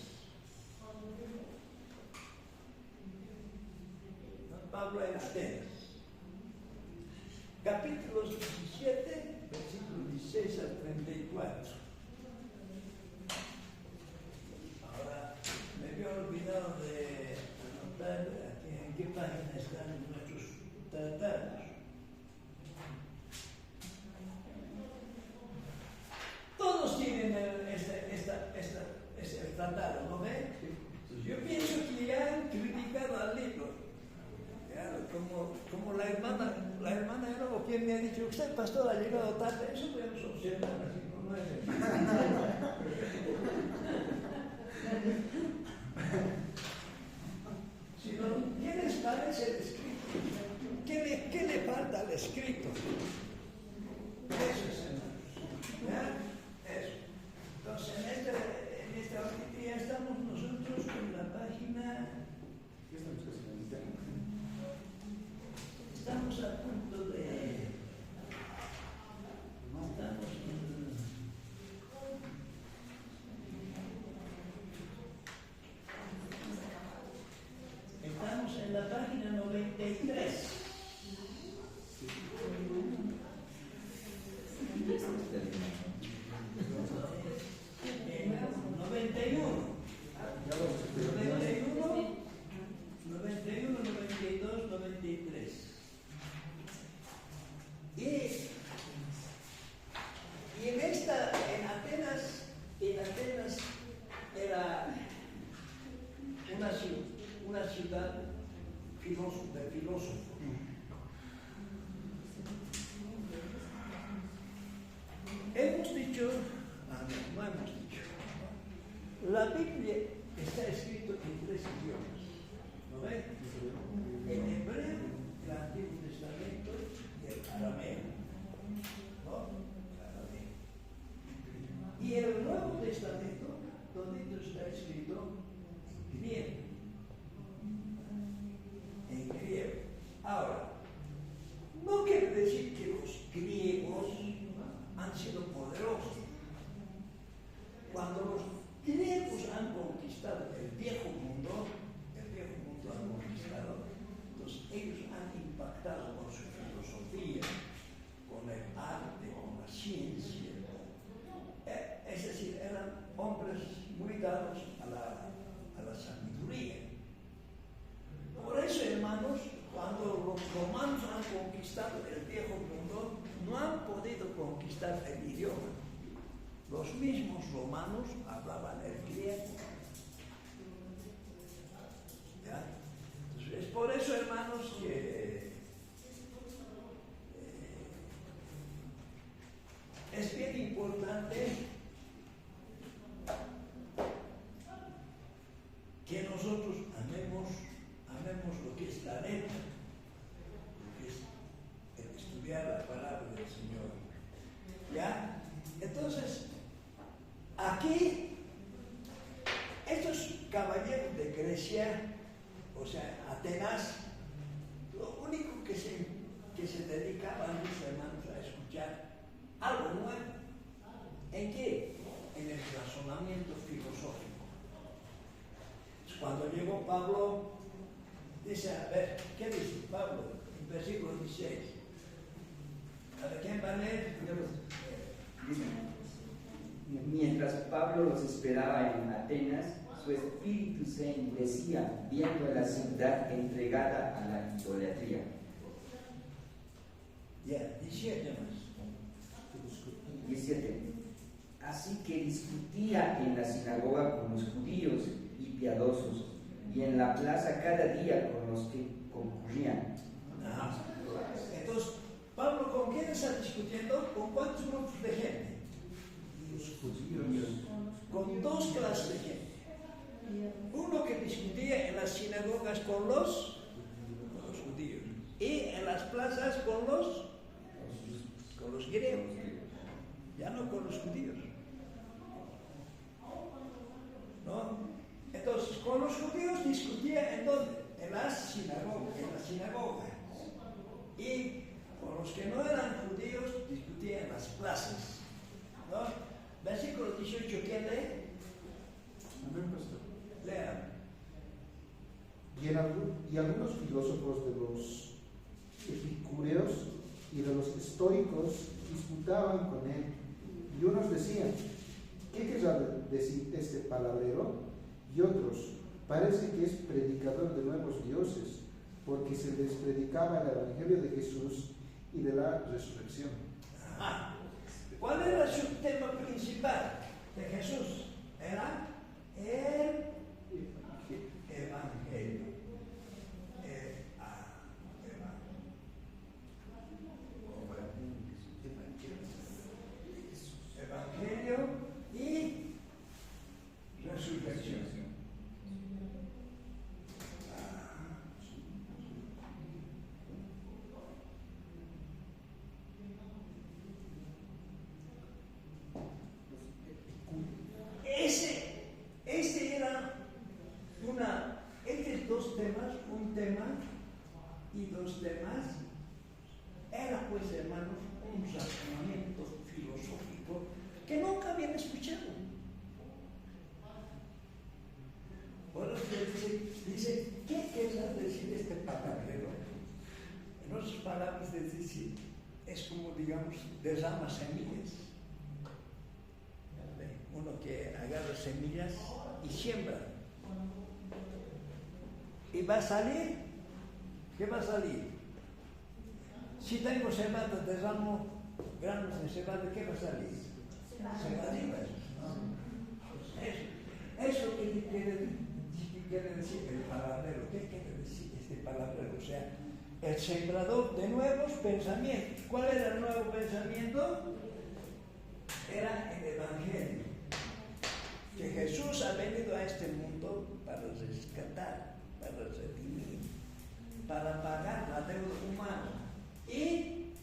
¿No? Pablo en Atenas. Capítulos 17, versículos 16 al 34. Ahora, me había olvidado de anotar aquí en qué página están nuestros tratados. Todos tienen este tratado, ¿no ven? Pues yo pienso que ya han criticado al libro. Ya, como la hermana era lo que me ha dicho, usted pastor ha llegado tarde, eso podemos observar así, no es si no, ¿qué les parece el escrito? ¿Qué le falta al escrito? Eso es, hermanos. ¿Ya? Eso. Entonces, en esta auditoría estamos nosotros con la página. Estamos a punto de. Estamos en la página 93. En Atenas era una ciudad de filósofos. Hemos dicho, no hemos dicho, la Biblia está escrita en 3 idiomas, ¿no ven? En hebreo, el Antiguo Testamento y el arameo, ¿no? Y el Nuevo Testamento, donde está escrito griego, en griego. Ahora, no quiere decir que los griegos han sido poderosos. Cuando los griegos han conquistado el viejo mundo han conquistado, entonces ellos han impactado con su filosofía, con el arte, con la ciencia. Es decir, eran hombres muy dados a la sabiduría. Por eso, hermanos, cuando los romanos han conquistado el viejo mundo, no han podido conquistar el idioma. Los mismos romanos hablaban el griego. ¿Ya? Entonces, es por eso, hermanos, que es bien importante aquí, estos caballeros de Grecia, o sea, Atenas, lo único que se dedicaban mis hermanos a escuchar algo nuevo. ¿En qué? En el razonamiento filosófico. Cuando llegó Pablo, dice, a ver, ¿qué dice Pablo? En versículo 16. A ver, ¿quién va a leer? Mientras Pablo los esperaba en Atenas, su espíritu se endurecía viendo la ciudad entregada a la idolatría. Ya, 17 más. 17. Así que discutía en la sinagoga con los judíos y piadosos, y en la plaza cada día con los que concurrían. Ajá. Entonces, Pablo, ¿con quién está discutiendo? ¿Con cuántos grupos de gente? Los judíos. Con dos clases de gente. Uno que discutía en las sinagogas con los judíos y en las plazas con los griegos, ya no con los judíos. ¿No? Entonces, con los judíos discutía en dónde? En las sinagogas. Y con los que no eran judíos discutía en las plazas. ¿No? Versículo 18, ¿quién lee? Amén, pastor. Lean. Y algunos filósofos de los epicúreos y de los estoicos disputaban con él. Y unos decían, ¿qué querrá decir este palabrero? Y otros, parece que es predicador de nuevos dioses, porque se les predicaba el evangelio de Jesús y de la resurrección. Ajá. ¿Cuál era su tema principal de Jesús? Era el Evangelio. Evangelio y resurrección. Este era estos dos temas, un tema y dos temas, era pues, hermanos, un razonamiento filosófico que nunca habían escuchado. Por eso dice, ¿qué querrá decir este palabrero? En otras palabras, es decir, es como, digamos, derrama semillas. Uno que agarra semillas y siembra. ¿Y va a salir? ¿Qué va a salir? Si tengo cebada, derramo granos de cebada, ¿qué va a salir? Cebadillas, ¿no? Eso que quiere decir el palabrero. ¿Qué quiere decir este palabrero? O sea, el sembrador de nuevos pensamientos. ¿Cuál era el nuevo pensamiento? Era el Evangelio. Que Jesús ha venido a este mundo para rescatar, para redimir, para pagar la deuda humana. Y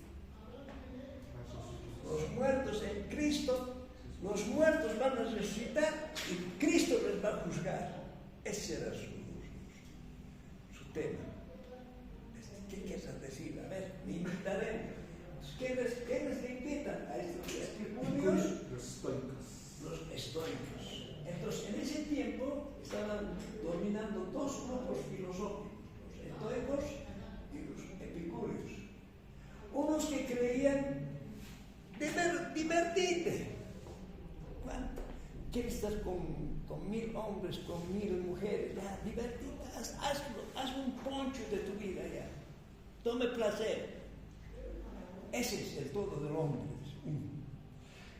los muertos en Cristo, los muertos van a resucitar y Cristo les va a juzgar. Ese era su tema. ¿Qué quieres decir? A ver, me invitaré. ¿Quiénes le invitan a estos testimonios? Los estoicos. Los estoicos. Entonces, en ese tiempo estaban dominando dos grupos filosóficos, los estoicos y los epicúreos. Unos que creían, divertirte. ¿Quieres estar con 1000 hombres, con 1000 mujeres? Ya, divertirte, hazlo, haz un poncho de tu vida ya. Tome placer. Ese es el todo del hombre.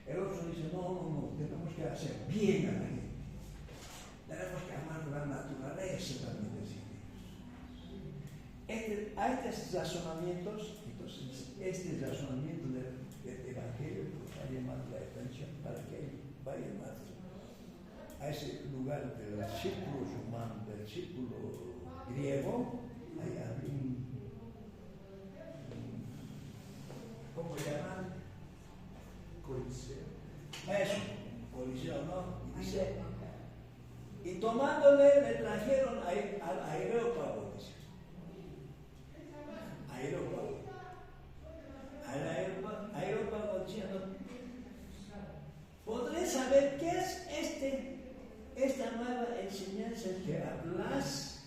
El otro dice, no, tenemos que hacer bien a la gente. Tenemos que amar la naturaleza también, decir. Hay estos razonamientos, entonces este razonamiento del Evangelio nos ha llamado la atención para que vayan más a ese lugar de los círculos humanos, del círculo griego. Hay un ¿cómo llaman? Coliseo. Eso, Coliseo, ¿no? Y dice, y tomándole le trajeron al Areópago, dice. Areópago. Al Areópago diciendo, ¿podré saber qué es esta nueva enseñanza que hablas?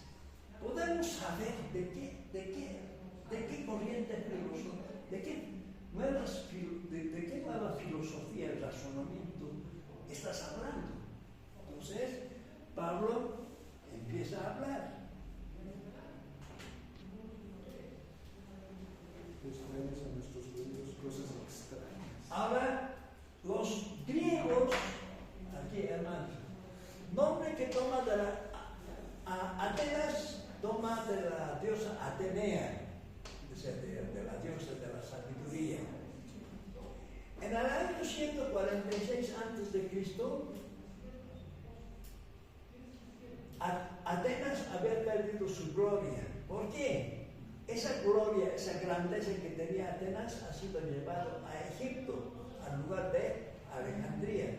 ¿Podemos saber de qué corriente filosófica, de qué nueva filosofía y razonamiento estás hablando? Entonces, Pablo empieza a hablar. Pues traemos a nuestros oídos cosas extrañas. Ahora, los griegos, aquí hermano, nombre que toma de Atenas, toma de la diosa Atenea, de la diosa de la sabiduría. En el año 146 a.C., Atenas había perdido su gloria. ¿Por qué? Esa gloria, esa grandeza que tenía Atenas ha sido llevado a Egipto, al lugar de Alejandría.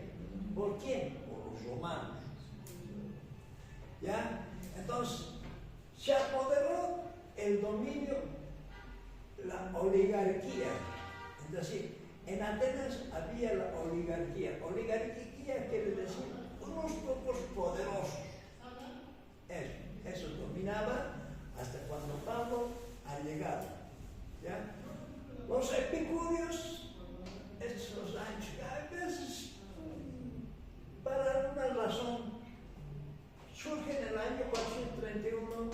¿Por quién? Por los romanos. ¿Ya? Entonces, se apoderó el dominio, la oligarquía. Es decir, en Atenas había la oligarquía. Oligarquía quiere decir unos pocos poderosos. Eso dominaba hasta cuando Pablo ha llegado. ¿Ya? Los epicúreos, esos años, a veces, para alguna razón, surgen en el año 431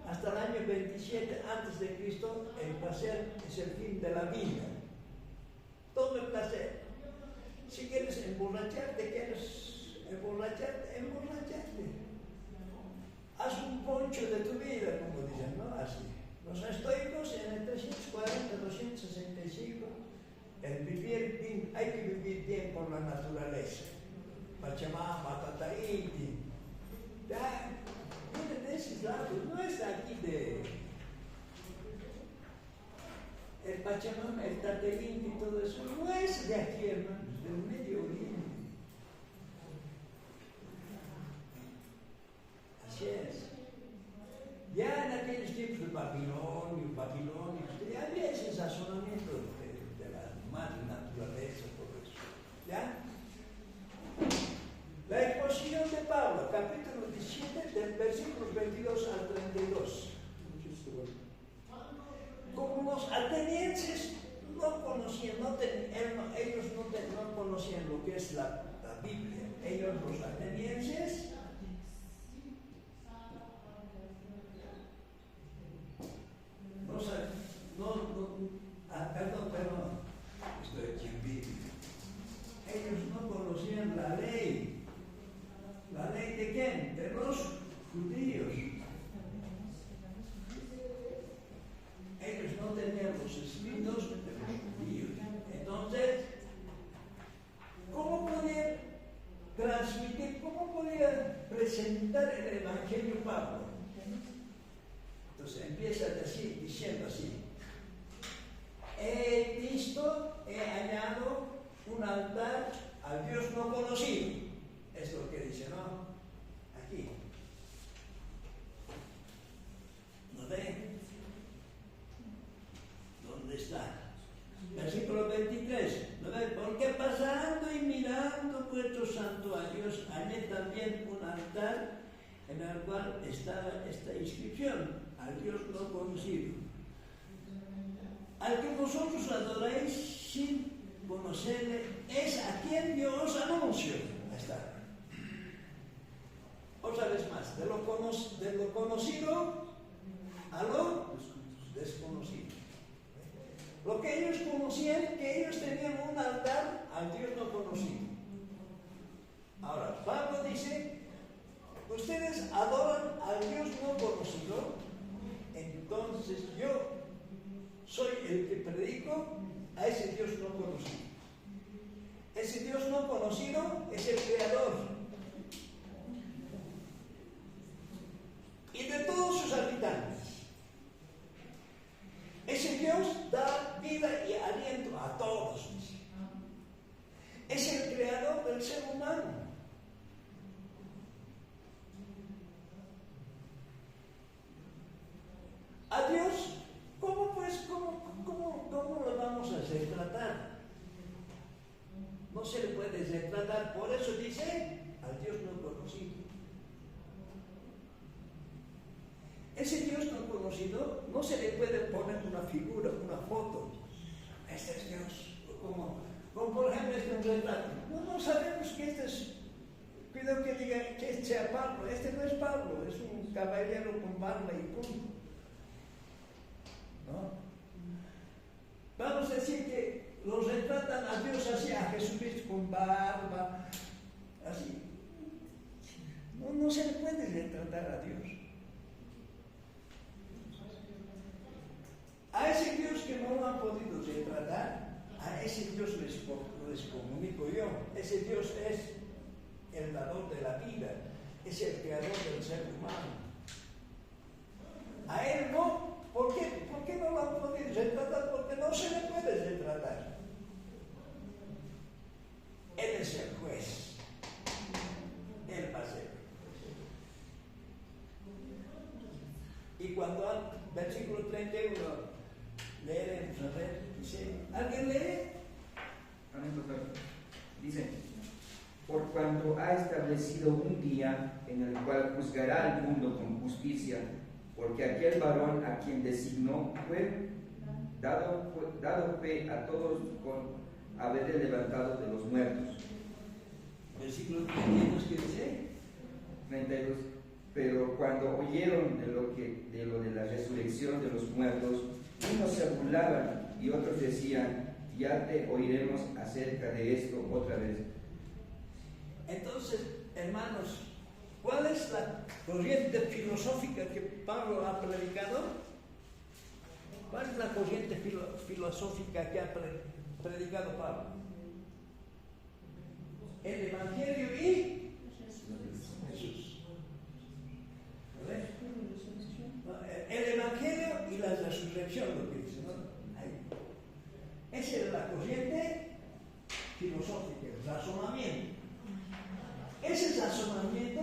hasta el año 27 a.C. El placer es el fin de la vida. Todo el placer. Si quieres emborracharte, emborracharte. Haz un poncho de tu vida, como dicen, ¿no? Así. Los estoicos en el 340-265, hay que vivir bien por la naturaleza. Pachamama, Tataiti. Ya, viene de esos lados, no es aquí de el Pachamama, el Tataiti y todo eso, no es de aquí, hermanos, del Medio Oriente. Así es. Ya en aquellos tiempos de Babilonia, ya había ese sazonamiento de la madre naturaleza, todo eso. ¿Ya? La exposición de Pablo, capítulo 17, del versículos 22 al 32. Como los atenienses no conocían, ellos no conocían lo que es la Biblia. Ellos, los atenienses, perdón, estoy aquí en Biblia. Ellos no conocían la ley. ¿La ley de quién? De los judíos. Ellos no tenían los escritos de los judíos. Entonces, ¿cómo podían transmitir, cómo podían presentar el Evangelio Pablo? Entonces empieza diciendo así: he hallado un altar al Dios no conocido. Es lo que dice, ¿no? Aquí. ¿No ve? ¿Dónde está? Versículo 23. ¿No ve? Porque pasando y mirando vuestros santuarios, hallé también un altar en el cual estaba esta inscripción: al Dios no conocido, al que vosotros adoráis sin conocerle, es a quien yo os anuncio. Ahí está. Otra vez más, de lo conocido a lo desconocido. Lo que ellos conocían, que ellos tenían un altar al Dios no conocido. Ahora, Pablo dice: ustedes adoran al Dios no conocido, entonces yo soy el que predico a ese Dios no conocido. Ese Dios no conocido es el Creador y de todos sus habitantes. Ese Dios da vida y aliento a todos. Es el Creador del ser humano. conocido, no se le puede poner una figura, una foto. Este es Dios. Como por ejemplo este es un retrato. No sabemos que este es, cuidado que diga que este sea Pablo. Este no es Pablo, es un caballero con barba y punto. ¿No? Vamos a decir que los retratan a Dios así, a Jesucristo con barba, así. No se le puede retratar a Dios. A ese Dios que no lo han podido retratar, a ese Dios les comunico yo. Ese Dios es el dador de la vida, es el creador del ser humano. A él no. ¿Por qué? ¿Por qué no lo han podido retratar? Porque no se le puede retratar. Él es el juez. Él va a ser. Y cuando al versículo 31 leeremos, a ver, dice, ¿alguien lee? Amén, doctor. Dice, por cuanto ha establecido un día en el cual juzgará al mundo con justicia, porque aquel varón a quien designó fue dado fe a todos con haberle levantado de los muertos. Versículo 32 que dice, 32. Pero cuando oyeron de lo de la resurrección de los muertos, unos se burlaban y otros decían, ya te oiremos acerca de esto otra vez. Entonces, hermanos, ¿cuál es la corriente filosófica que Pablo ha predicado? ¿Cuál es la corriente filosófica que ha predicado Pablo? El Evangelio y Jesús. ¿Vale? El Evangelio y la resurrección, lo que dice, ¿no? Ahí. Esa es la corriente filosófica, el razonamiento. Ese razonamiento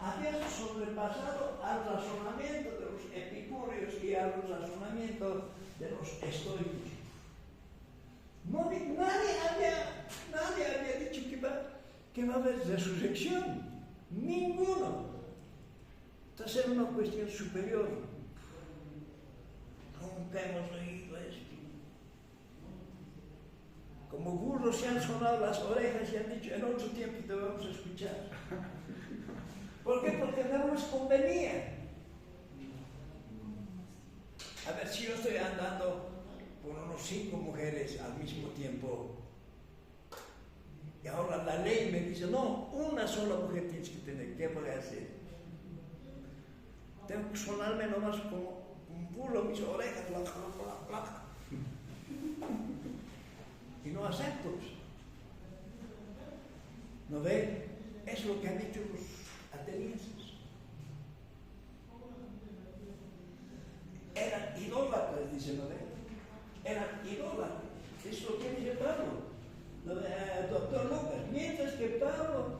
había sobrepasado al razonamiento de los epicúreos y al razonamiento de los estoicos. Nadie había dicho que va a haber resurrección. Ninguno. Entonces era una cuestión superior. Nunca hemos oído esto. Como burros se han sonado las orejas y han dicho, en otro tiempo te vamos a escuchar. ¿Por qué? Porque no nos convenía. A ver, si yo estoy andando con unos 5 mujeres al mismo tiempo, y ahora la ley me dice, no, una sola mujer tienes que tener, ¿qué voy a hacer? Tengo que sonarme nomás como un burro, mis orejas, bla, bla, bla, bla. Y no acepto. ¿No ve? Es lo que han dicho los atenienses. Eran idólatras, dice, ¿no ve? Eran idólatras. Es lo que dice Pablo. ¿No ve? Doctor Lucas, mientras que Pablo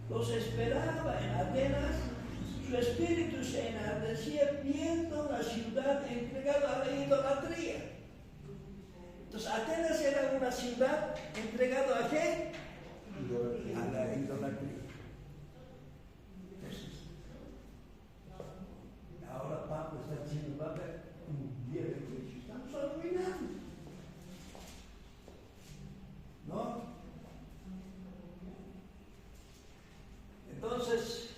los esperaba en Atenas, su espíritu se enardecía viendo la ciudad entregada a la idolatría. Entonces, Atenas era una ciudad entregada ¿a qué? A la idolatría. Entonces, ahora Pablo está diciendo, va a haber un día de juicio. Estamos arruinando. ¿No? Entonces,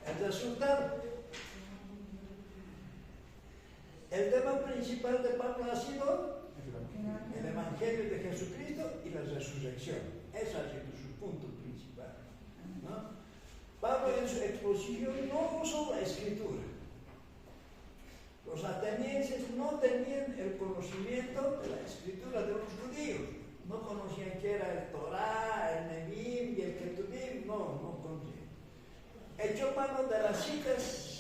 el resultado. El tema principal de Pablo ha sido el Evangelio de Jesucristo y la resurrección. Ese ha sido su punto principal, ¿no? Pablo en su exposición no usó la escritura. Los atenienses no tenían el conocimiento de la escritura de los judíos. No conocían qué era el Torá, el Nevi'im y el Ketuvim. No conocían. Echó mano de las citas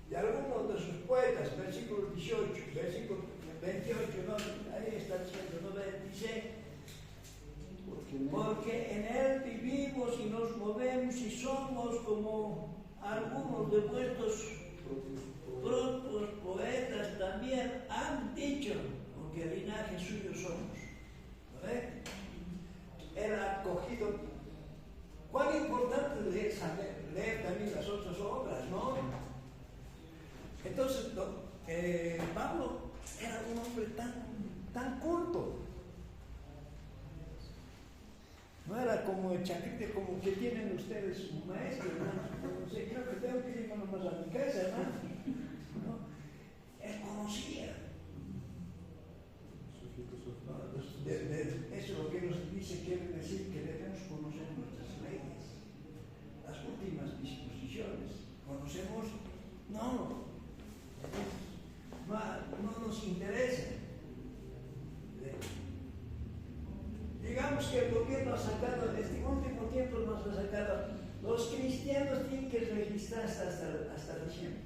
de algunos de sus poetas, versículo 18, versículo 28, ¿no? Ahí está diciendo, ¿no? Dice, porque en él vivimos y nos movemos y somos como algunos de vuestros propios poetas también han dicho, porque el linaje suyo somos. ¿No ve? Era acogido cuán importante es leer también las otras obras, ¿no? Entonces, Pablo era un hombre tan culto. No era como el chacrite, como que tienen ustedes un maestro, hermano. No sé, creo que tengo que ir más a mi casa, hermano. ¿No? Él conocía. Eso es lo que nos dice, quiere decir que debemos conocer nuestras leyes, las últimas disposiciones. ¿Conocemos? No nos interesa. Digamos que el gobierno ha sacado, en este último tiempo nos ha sacado, los cristianos tienen que registrarse hasta diciembre.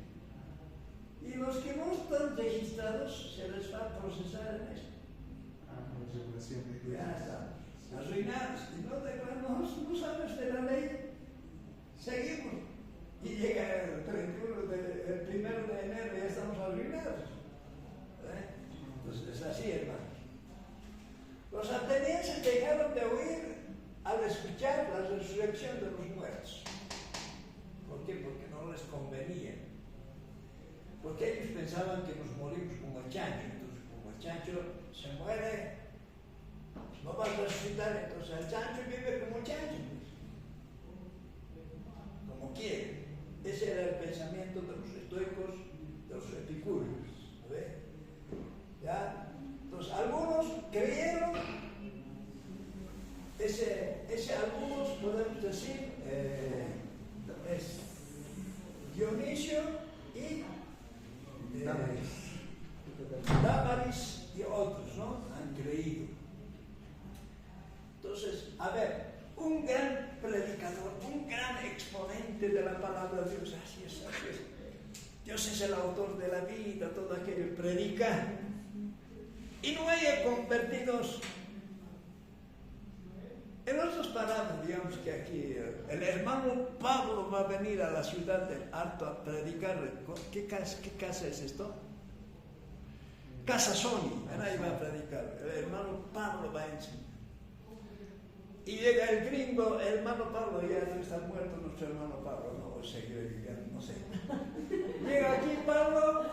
Y los que no están registrados se les va a procesar en esto. Ya estamos arruinados. Y no sabes de la ley. Seguimos. Y llega el 1 de enero y ya estamos arruinados. Entonces es así, hermanos. Los atenienses dejaron de oír al escuchar la resurrección de los muertos. ¿Por qué? Porque no les convenía. Porque ellos pensaban que nos morimos como el chancho. Entonces, como el chancho se muere, no va a resucitar. Entonces, el chancho vive como el chancho. Como quiere. Ese era el pensamiento de los estoicos, de los epicúreos. ¿Ya? Entonces, algunos creyeron, ese algunos podemos decir, es Dionisio y Dámaris y otros, ¿no? Han creído. Entonces, a ver, un gran predicador, un gran exponente de la palabra de Dios, así es. Dios es el autor de la vida, todo aquello predica. Y no hay convertidos. En otras palabras, digamos que aquí el hermano Pablo va a venir a la ciudad del Alto a predicar. ¿Qué casa es esto? Casa Sony. Ahí va a predicar. El hermano Pablo va a enseñar. Y llega el gringo, el hermano Pablo, ya no está muerto nuestro hermano Pablo, no seguiré viviendo, no sé. Llega aquí Pablo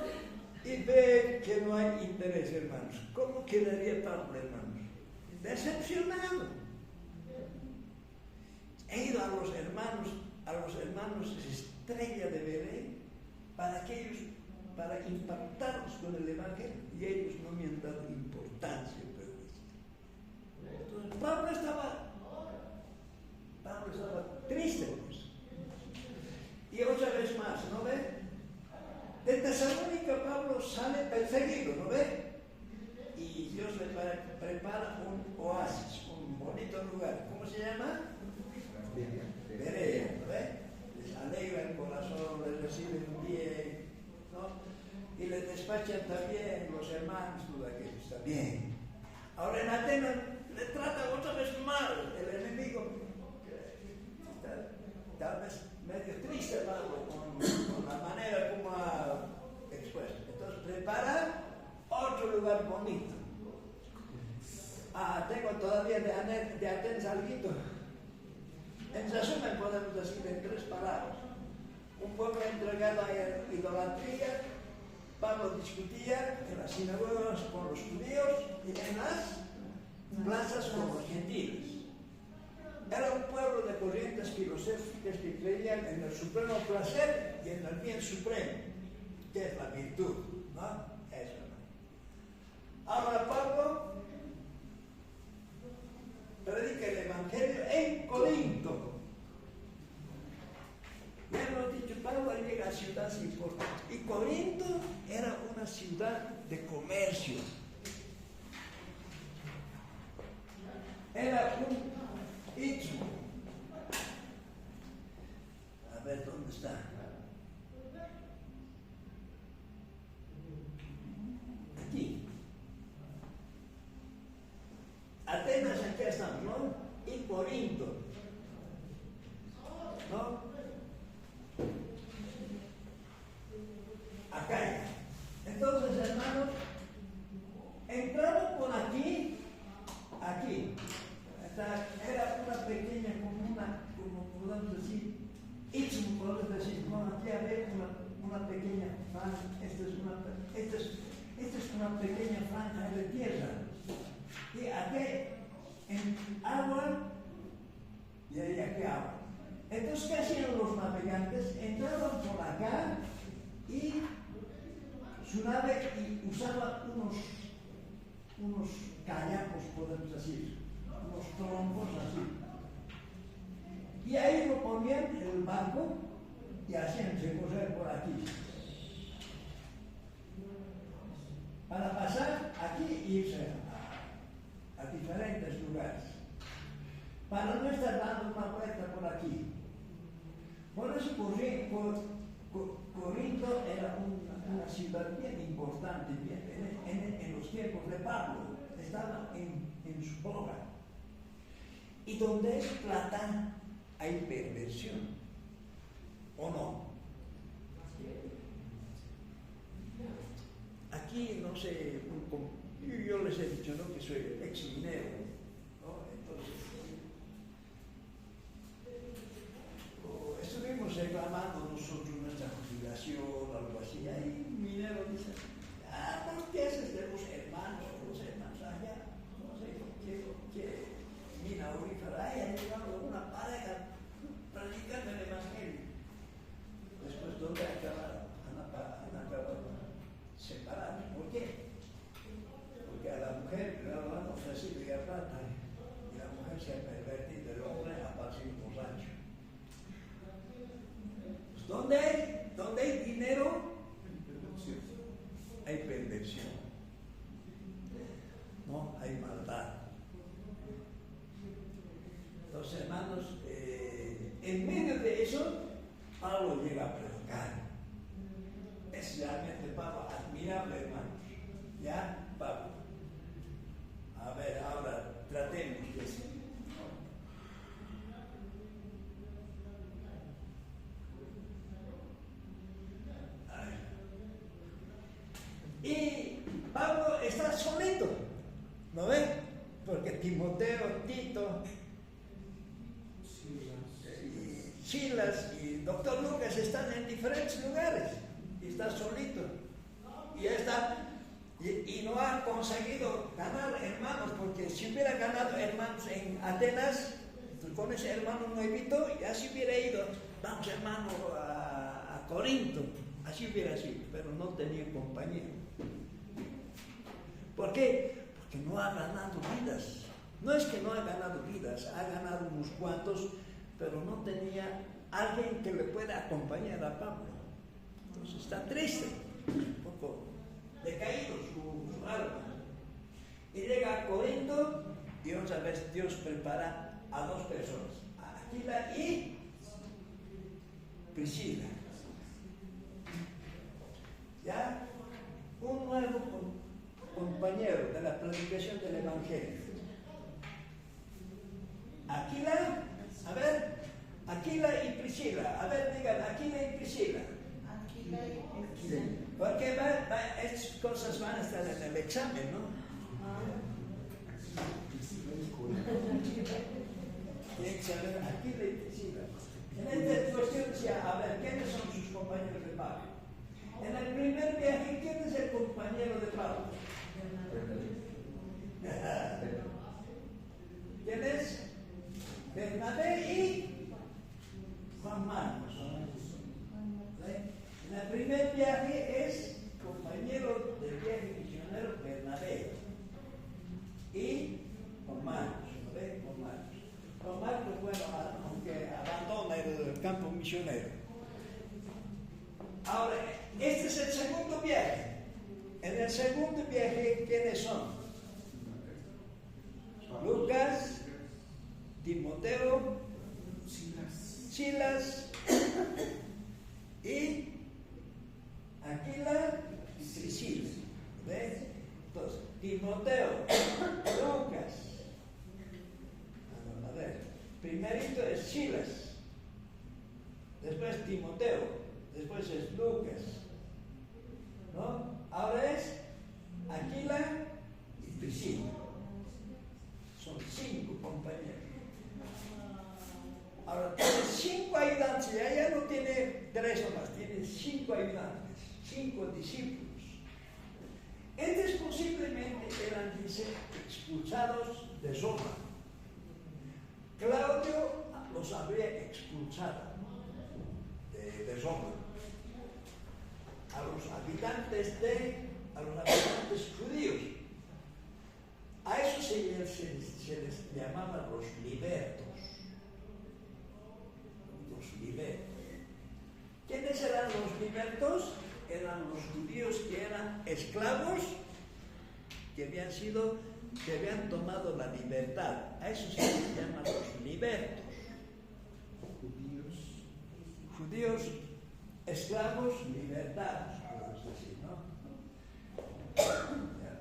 y ve que no hay interés, hermanos. ¿Cómo quedaría Pablo, hermanos? Decepcionado. He ido a los hermanos estrella de Belén para impactarlos con el Evangelio, y ellos no me han dado importancia. Entonces Pablo estaba triste, pues. Y otra vez más, ¿no ve? De Tesalónica Pablo sale perseguido, ¿no ve? Y Dios le prepara un oasis, un bonito lugar. ¿Cómo se llama? Berea, ¿no ve? Les alegra el corazón, les reciben bien, ¿no? Y les despachan también los hermanos, todo aquello está bien. Ahora en Atenas le trata otra vez mal el enemigo. Tal vez medio triste Pablo con la manera como ha expuesto. Entonces prepara otro lugar bonito. Tengo todavía de Atenas algo. En resumen podemos decir en 3 palabras. Un pueblo entregado a la idolatría. Pablo discutía en las sinagogas con los judíos y en las plazas con los gentiles. Era un pueblo de corrientes filosóficas que creían en el supremo placer y en el bien supremo, que es la virtud, ¿no? Eso, ¿no? Ahora Pablo predica el Evangelio en Corinto. Ya hemos dicho, Pablo llega a ciudades importantes. Y Corinto era una ciudad de comercio. Era un istmo. A ver, ¿dónde está? Aquí. Atenas, aquí estamos, ¿no? Y Corinto. ¿No? Acá. Entonces, hermanos, entraron por aquí. Era una pequeña, como puedes decir, no, aquí hay una pequeña franja, esta es una pequeña franja de tierra. Y aquí en agua, y ahí aquí agua. Entonces, ¿qué hacían los navegantes? Entraban por acá y su nave usaba unos kayakos, podemos decir, unos trompos así. Y ahí lo ponían en el barco y hacían recorrer por aquí. Para pasar aquí e irse a diferentes lugares. Para no estar dando una vuelta por aquí. Por eso Corinto era una ciudad bien importante, en los tiempos de Pablo, estaba en su boga. Y donde es plata hay perversión, ¿o no? Aquí, no sé, yo les he dicho, ¿no?, que soy ex-minero, ¿no? Entonces, estuvimos reclamando nosotros nuestra jubilación, algo así. Ahí un minero dice, ¿por qué haces de los hermanos allá? No sé qué mina aurífera. Ahí ha llegado una pareja predicando el evangelio. Después, ¿dónde acabaron? Han acabado separados. ¿Por qué? Porque a la mujer le han ofrecido ya plata y la mujer se ha pervertido, el hombre ha pasado borracho. ¿Dónde hay dinero? Hay perversión. No, hay maldad. Los hermanos, en medio de eso, Pablo llega a predicar. Es realmente Pablo admirable, hermanos. ¿Ya? Pablo. A ver, ahora tratemos de eso. Y Pablo está solito, ¿no ven? Porque Timoteo, Tito, Silas y Doctor Lucas están en diferentes lugares y está solito. Y está y no ha conseguido ganar hermanos, porque si hubiera ganado hermanos en Atenas, con ese hermano nuevito, ya se hubiera ido, vamos hermano a Corinto, así hubiera sido, pero no tenía compañía. ¿Por qué? Porque no ha ganado vidas. No es que no ha ganado vidas, ha ganado unos cuantos, pero no tenía alguien que le pueda acompañar a Pablo. Entonces está triste, un poco decaído su alma. Y llega a Corinto y otra vez Dios prepara a dos personas, a Aquila y Priscila. ¿Ya? Un nuevo compañero de la predicación del Evangelio. Aquila, a ver, Aquila y Priscila. A ver, digan, Aquila y Priscila. Aquila y Priscila. Porque estas cosas van a estar en el examen, ¿no? Tienen que saber Aquila y Priscila. En esta cuestión decía, a ver, ¿quiénes son sus compañeros de Pablo? En el primer viaje, ¿quién es el compañero de Pablo? ¿Quién es? Bernabé y Juan Marcos. En el primer viaje es compañero del viaje misionero Bernabé y Juan Marcos. Juan Marcos, bueno, aunque abandona el campo misionero. Ahora, este es el segundo viaje. En el segundo viaje, ¿quiénes son? Lucas, Timoteo, Silas y Aquila y Priscila. ¿Ves? Entonces, Timoteo, Lucas. A ver, primerito es Silas, después Timoteo, después es Lucas, ¿no? Ahora es Aquila y Priscila. Son 5 compañeros. Ahora tiene 5 ayudantes, ya no tiene 3 nomás, tiene 5 ayudantes, 5 discípulos. Estos posiblemente eran, dice, expulsados de Roma. Claudio los habría expulsado de Roma. A los habitantes judíos. A eso se les llamaba los libertos. Los libertos. ¿Quiénes eran los libertos? Eran los judíos que eran esclavos, que habían tomado la libertad. A eso se les llama los libertos. Judíos, esclavos, libertados, podemos decir, ¿no?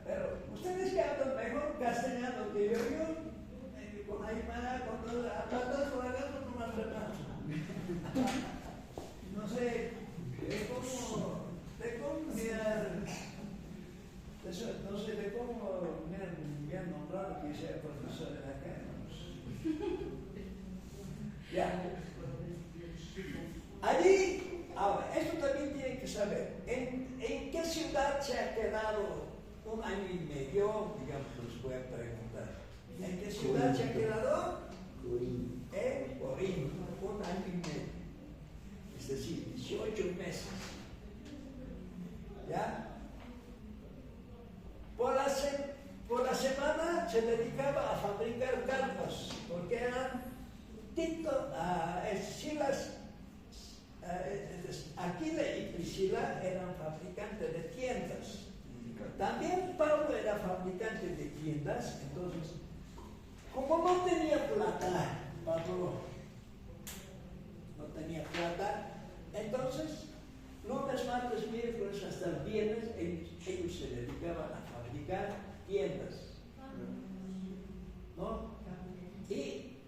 Pero ustedes que hablan mejor castellano que yo con Aymara, con todas las patas, con la gana, con más repaso. No sé, de cómo me han nombrado que sea profesor de acá. Ya. Allí, ahora, esto también tienen que saber, ¿en qué ciudad se ha quedado 1 año y medio? Digamos, les voy a preguntar. ¿En qué ciudad se ha quedado? En Corinto, 1 año y medio. Es decir, 18 meses. ¿Ya? Por la semana se dedicaba a fabricar carpas, porque eran Aquila y Priscila eran fabricantes de tiendas. También Pablo era fabricante de tiendas. Entonces, como no tenía plata, Pablo no tenía plata, entonces lunes, martes, miércoles hasta el viernes ellos se dedicaban a fabricar tiendas, ¿no? Y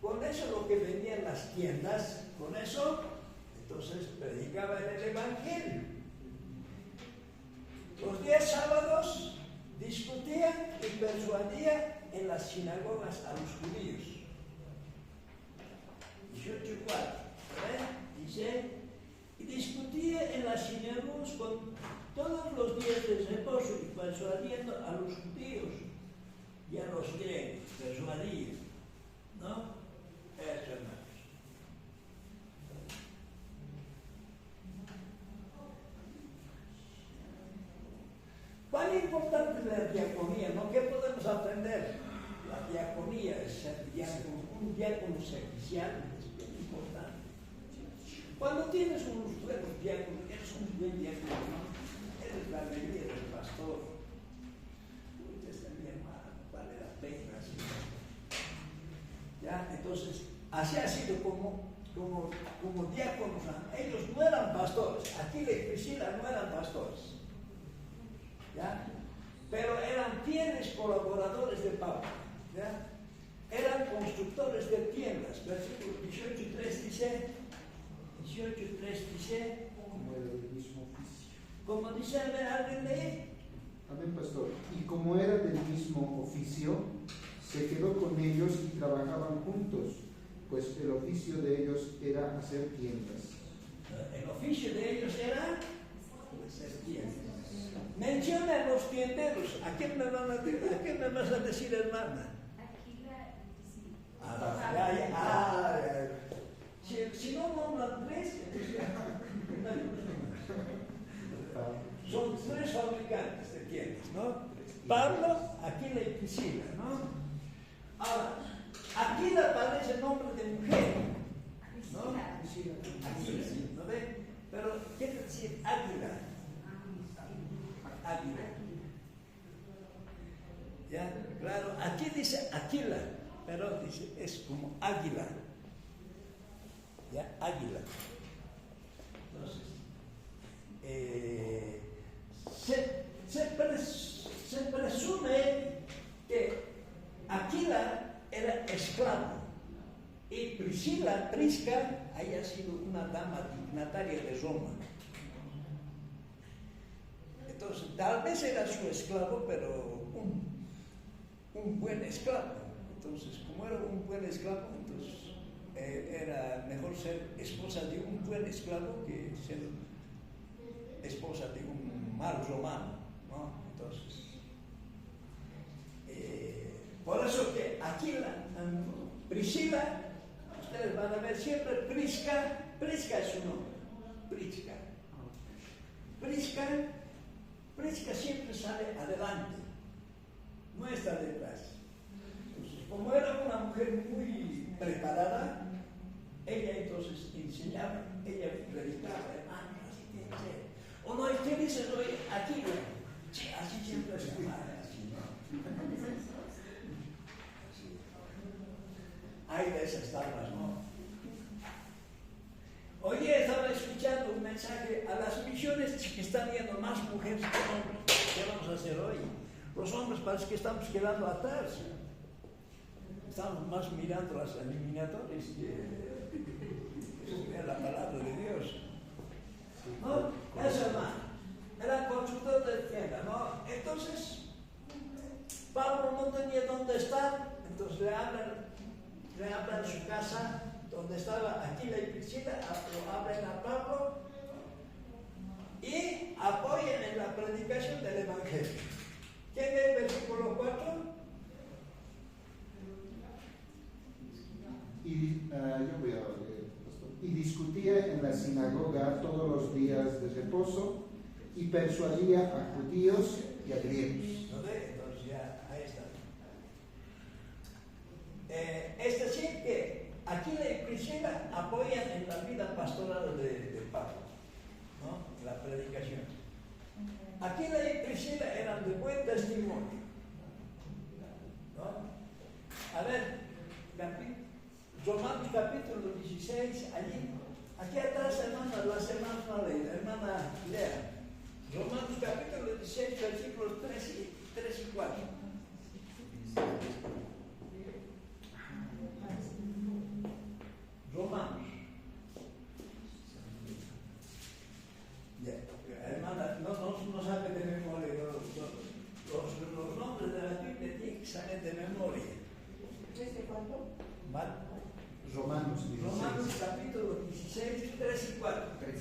con eso lo que vendían las tiendas, con eso entonces predicaban el Evangelio. Los días sábados discutían y persuadían en las sinagogas a los judíos. 18:4, dice, y discutía en las sinagogas con todos los días de reposo y persuadiendo a los judíos y a los griegos, persuadía, ¿no? Eso, hermanos. ¿Cuán importante es la diaconía? ¿No? ¿Qué podemos aprender? La diaconía es ser diácono, un diácono servicial es bien importante. Cuando tienes unos buenos diáconos, eres un buen diácono, ¿no? Eres la alegría del pastor. Este es mi hermano, vale la pena. ¿Sí? ¿Ya? Entonces, así ha sido como diáconos. Ellos no eran pastores, Aquila y Priscila no eran pastores. ¿Ya? Pero eran fieles colaboradores de Pablo. ¿Ya? Eran constructores de tiendas. Versículo 18:3 dice, como era del mismo oficio. como dice alguien de él. Amén, pastor. Y como era del mismo oficio, se quedó con ellos y trabajaban juntos, pues el oficio de ellos era hacer tiendas. El oficio de ellos era hacer tiendas. Menciona a los tienderos. ¿A quién me vas a decir, hermana? Aquila y Si no nombran 3, son 3 fabricantes de tiendas, ¿no? Pablo, Aquila y Priscila, ¿no? Ahora, Aquila parece el nombre de mujer, ¿no? Aquila, ¿no ve? Pero quiere decir águila. Águila. ¿Ya? Claro, aquí dice Aquila, pero dice, es como águila. ¿Ya? Águila. Entonces, se presume que Aquila era esclavo y Prisca, haya sido una dama dignataria de Roma. Entonces, tal vez era su esclavo, pero un buen esclavo. Entonces, como era un buen esclavo, entonces era mejor ser esposa de un buen esclavo que ser esposa de un mal romano, ¿no? Entonces, por eso que aquí Priscila, ustedes van a ver siempre Prisca es su nombre, Prisca siempre sale adelante, no está detrás. Entonces, como era una mujer muy preparada, ella entonces enseñaba, ella predicaba, hermano, así tiene que ser. O no, ¿qué dices hoy? Aquí, sí, así siempre se llama, así, ¿no? Hay de esas tablas, ¿no? Hoy estaba escuchando un mensaje a las misiones que están yendo más mujeres que hombres. ¿Qué vamos a hacer hoy? Los hombres parece que estamos quedando atrás. Estamos más mirando las eliminatorias que la palabra de Dios. ¿No? Esa hermana era consultor de tienda, ¿no? Entonces, Pablo no tenía dónde estar, entonces le hablan su casa, donde estaba Aquila y Priscila, lo abren a Pablo y apoyan en la predicación del Evangelio. ¿Quién ve el versículo 4? Yo voy a leer, pastor. Y discutía en la sinagoga todos los días de reposo y persuadía a judíos y a griegos. ¿No ve? Entonces ya, ahí está. Es decir que Aquila y Priscila apoyan en la vida pastoral de Pablo, ¿no? La predicación. Aquila y Priscila eran de buen testimonio, ¿no? A ver, Romanos capítulo 16, allí, aquí atrás, hermanas, las hermanas no leen, hermana lea. Romanos capítulo 16, versículos 3 y 4. Romanos. Hermana, no sabe de memoria los nombres de la Biblia, tienen que saber de memoria. ¿Desde cuándo? Romanos 16. Romanos capítulo 16, 3 y 4. 3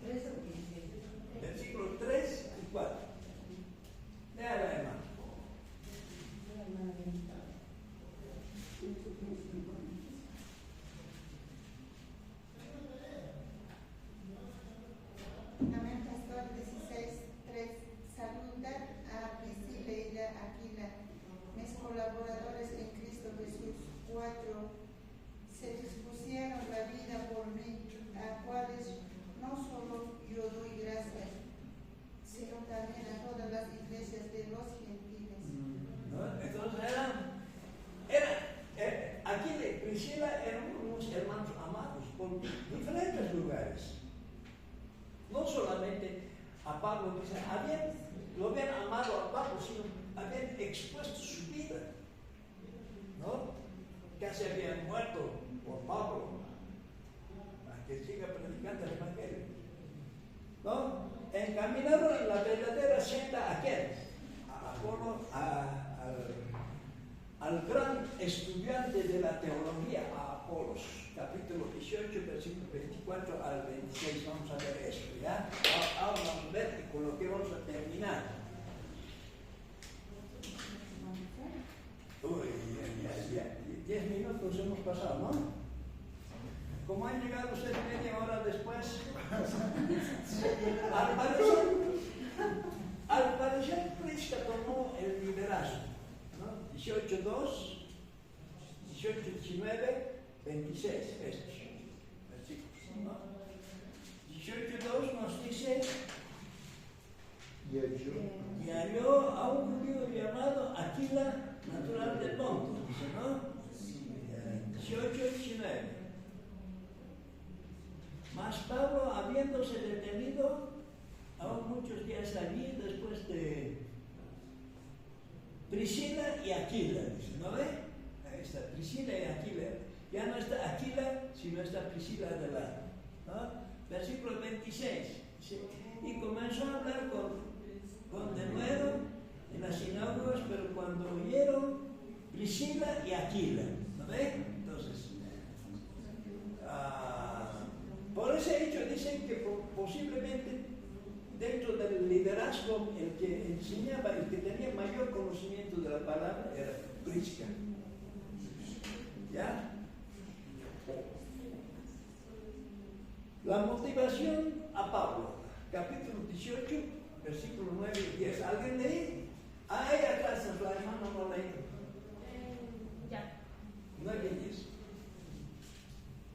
o 16. Versículos 3 y 4. Léala, hermano. Amén, pastor. 16:3. Saludad a Priscila y a Aquila, mis colaboradores en Cristo Jesús. 4. Se dispusieron la vida por mí, a cuales no solo yo doy gracias, sino también a todas las iglesias de los gentiles. ¿No? Entonces Aquila y Priscila eran unos hermanos amados por diferentes lugares. No solamente a Pablo, lo habían amado a Pablo, sino habían expuesto su vida, ¿no? Casi habían muerto por Pablo, para que siga predicando el Evangelio, ¿no? Encaminaron en la verdadera senda a quién? A Apolo, al gran estudiante de la teología, a Apolos, capítulo 18, versículo 24 al 26. Vamos a ver eso, ¿ya? Ahora vamos a ver y con lo que vamos a terminar. Uy, ya 10 minutos hemos pasado, ¿no? Como han llegado ustedes media hora después, al parecer Prisca tomó el liderazgo, ¿no? 18:2, 18:19, 26, estos versículos, ¿no? 18:2 nos dice: y halló a un judío llamado Aquila, natural del Ponto, dice, ¿no? 18:19. Mas Pablo, habiéndose detenido aún muchos días allí, después de Priscila y Aquila, dice, ¿no ve? Ahí está, Priscila y Aquila. Ya no está Aquila, sino está Priscila de lado, ¿no? Versículo 26. Dice, y comenzó a hablar con denuedo en las sinagogas, pero cuando oyeron Priscila y Aquila, ¿no ve? Entonces, dicen que posiblemente dentro del liderazgo el que enseñaba, el que tenía mayor conocimiento de la palabra era Prisca. ¿Ya? La motivación a Pablo, capítulo 18, versículo 9 y 10. ¿Alguien lee? Ah, ella atrás, la hermana no lee. Ya. 9 y 10.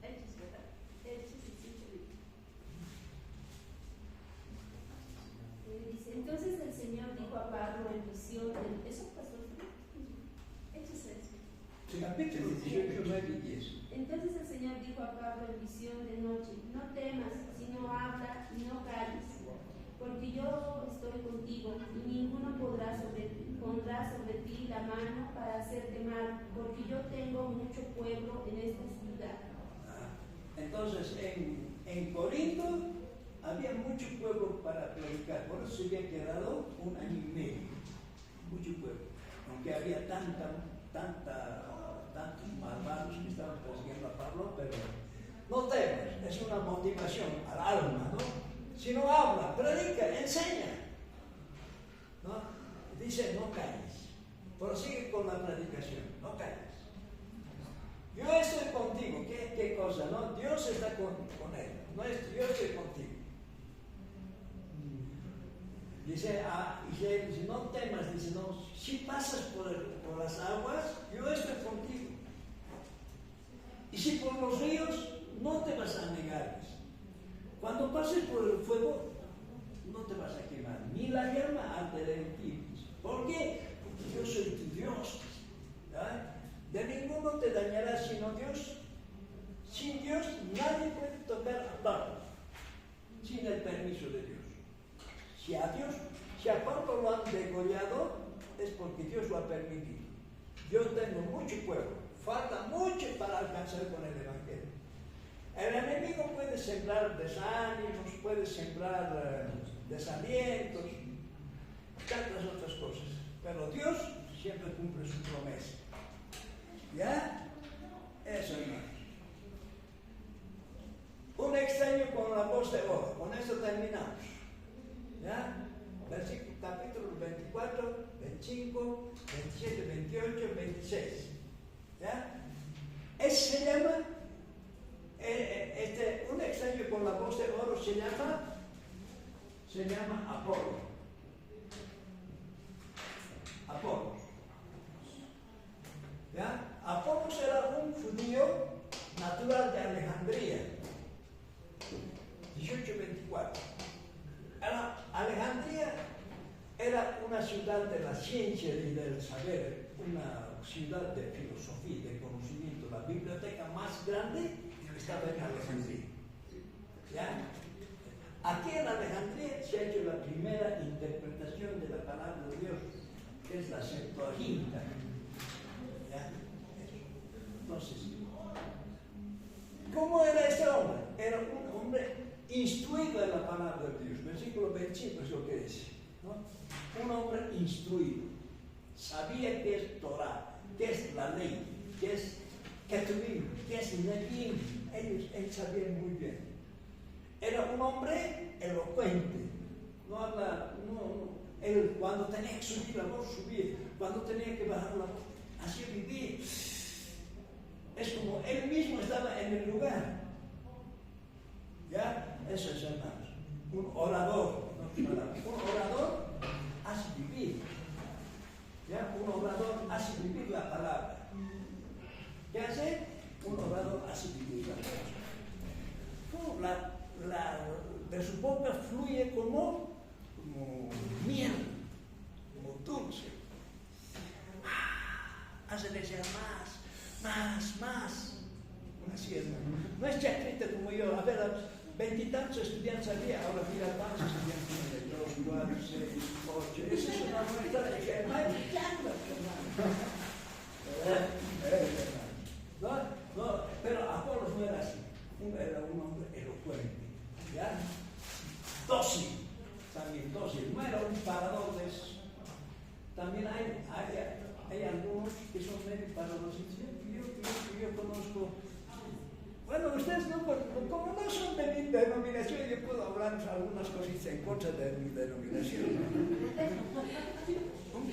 Hechos, ¿verdad? Hechos 18. Dice, entonces el Señor dijo a Pablo en visión, ¿eso pasó? Hechos eso. Sí, capítulo 18, 9 y 10. Entonces el Señor dijo a Pablo en visión de noche, no temas, sino habla y no calles, porque yo estoy contigo y ninguno pondrá sobre ti la mano para hacerte mal, porque yo tengo mucho pueblo en esta ciudad. Entonces en Corinto había mucho pueblo para predicar, por eso se había quedado 1 año y medio, mucho pueblo, aunque había tantos malvados que estaban persiguiendo a Pablo, pero no temas, es una motivación al alma, ¿no? Si no habla, predica, enseña, ¿no? Dice, no calles, prosigue con la predicación, no calles. Yo estoy contigo, ¿qué cosa? ¿No? Dios está con él, no es, yo estoy contigo. Dice, dice, no temas, dice, no, si pasas por las aguas, yo estoy contigo. Y si por los ríos, no te vas a negar. Cuando pases por el fuego, no te vas a quemar, ni la llama arderá en ti. ¿Por qué? Porque yo soy tu Dios. ¿Ya? De ninguno te dañará sino Dios. Sin Dios nadie puede tocar a Pablo sin el permiso de Dios. Si a Pablo lo han degollado, es porque Dios lo ha permitido. Yo tengo mucho pueblo, falta mucho para alcanzar con el Evangelio. El enemigo puede sembrar desánimos, puede sembrar desalientos, tantas otras cosas, pero Dios siempre cumple su promesa. ¿Ya? Eso, hermanos. Un extraño con la voz de oro. Con eso terminamos. ¿Ya? Versículo, capítulo 24, 25, 27, 28, 26. ¿Ya? Ese se llama, un extraño con la voz de oro se llama Apolo. Apolo. ¿Ya? Apolos era un judío natural de Alejandría. 1824. Alejandría era una ciudad de la ciencia y del saber, una ciudad de filosofía y de conocimiento. La biblioteca más grande estaba en Alejandría. ¿Ya? Aquí en Alejandría se ha hecho la primera interpretación de la palabra de Dios, que es la Septuaginta. ¿Ya? Entonces, ¿cómo era este hombre? Era un hombre instruido en la palabra de Dios. Versículo 25 es lo que dice, ¿no? Un hombre instruido. Sabía qué es Torah, qué es la ley, qué es Ketuvim, qué es Nevi'im. Él sabía muy bien. Era un hombre elocuente. Él cuando tenía que subir la voz, subía. Cuando tenía que bajar la voz, así vivía. Es como él mismo estaba en el lugar. ¿Ya? Eso es, hermanos. Un orador. Un orador hace vivir. ¿Ya? Un orador hace vivir la palabra. ¿Qué hace? Un orador hace vivir la palabra. De su boca fluye como miel, como dulce. Hace desear más. Así es, no es chacrita como yo. A ver, 20 y tantos estudiantes había, ahora mira cuántos estudiantes, 2, 4, 6, 8. Esa es una muestra de que el maestro no, pero Apolos no era así. Era un hombre elocuente, ¿ya? Dócil, también dócil. No era un parador de esos. También hay algunos que son medio paradores. Yo conozco. Bueno, ustedes no, como no son de mi denominación, yo puedo hablar algunas cositas en contra de mi denominación, ¿no? Un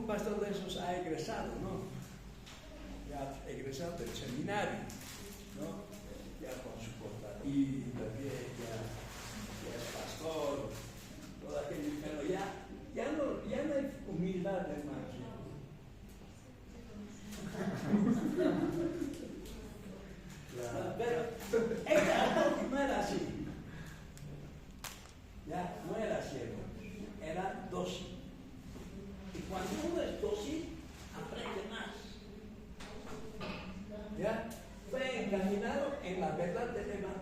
pastor de esos ha egresado, ¿no? Ya ha egresado del seminario, ¿no? Ya con su cortadita, ya es pastor, todo aquello, pero ya no hay humildad, hermano. Pero ella no era así. Ya, no era así, era dócil. Y cuando uno es dócil, aprende más. ¿Ya? Fue encaminado en la verdad del Evangelio.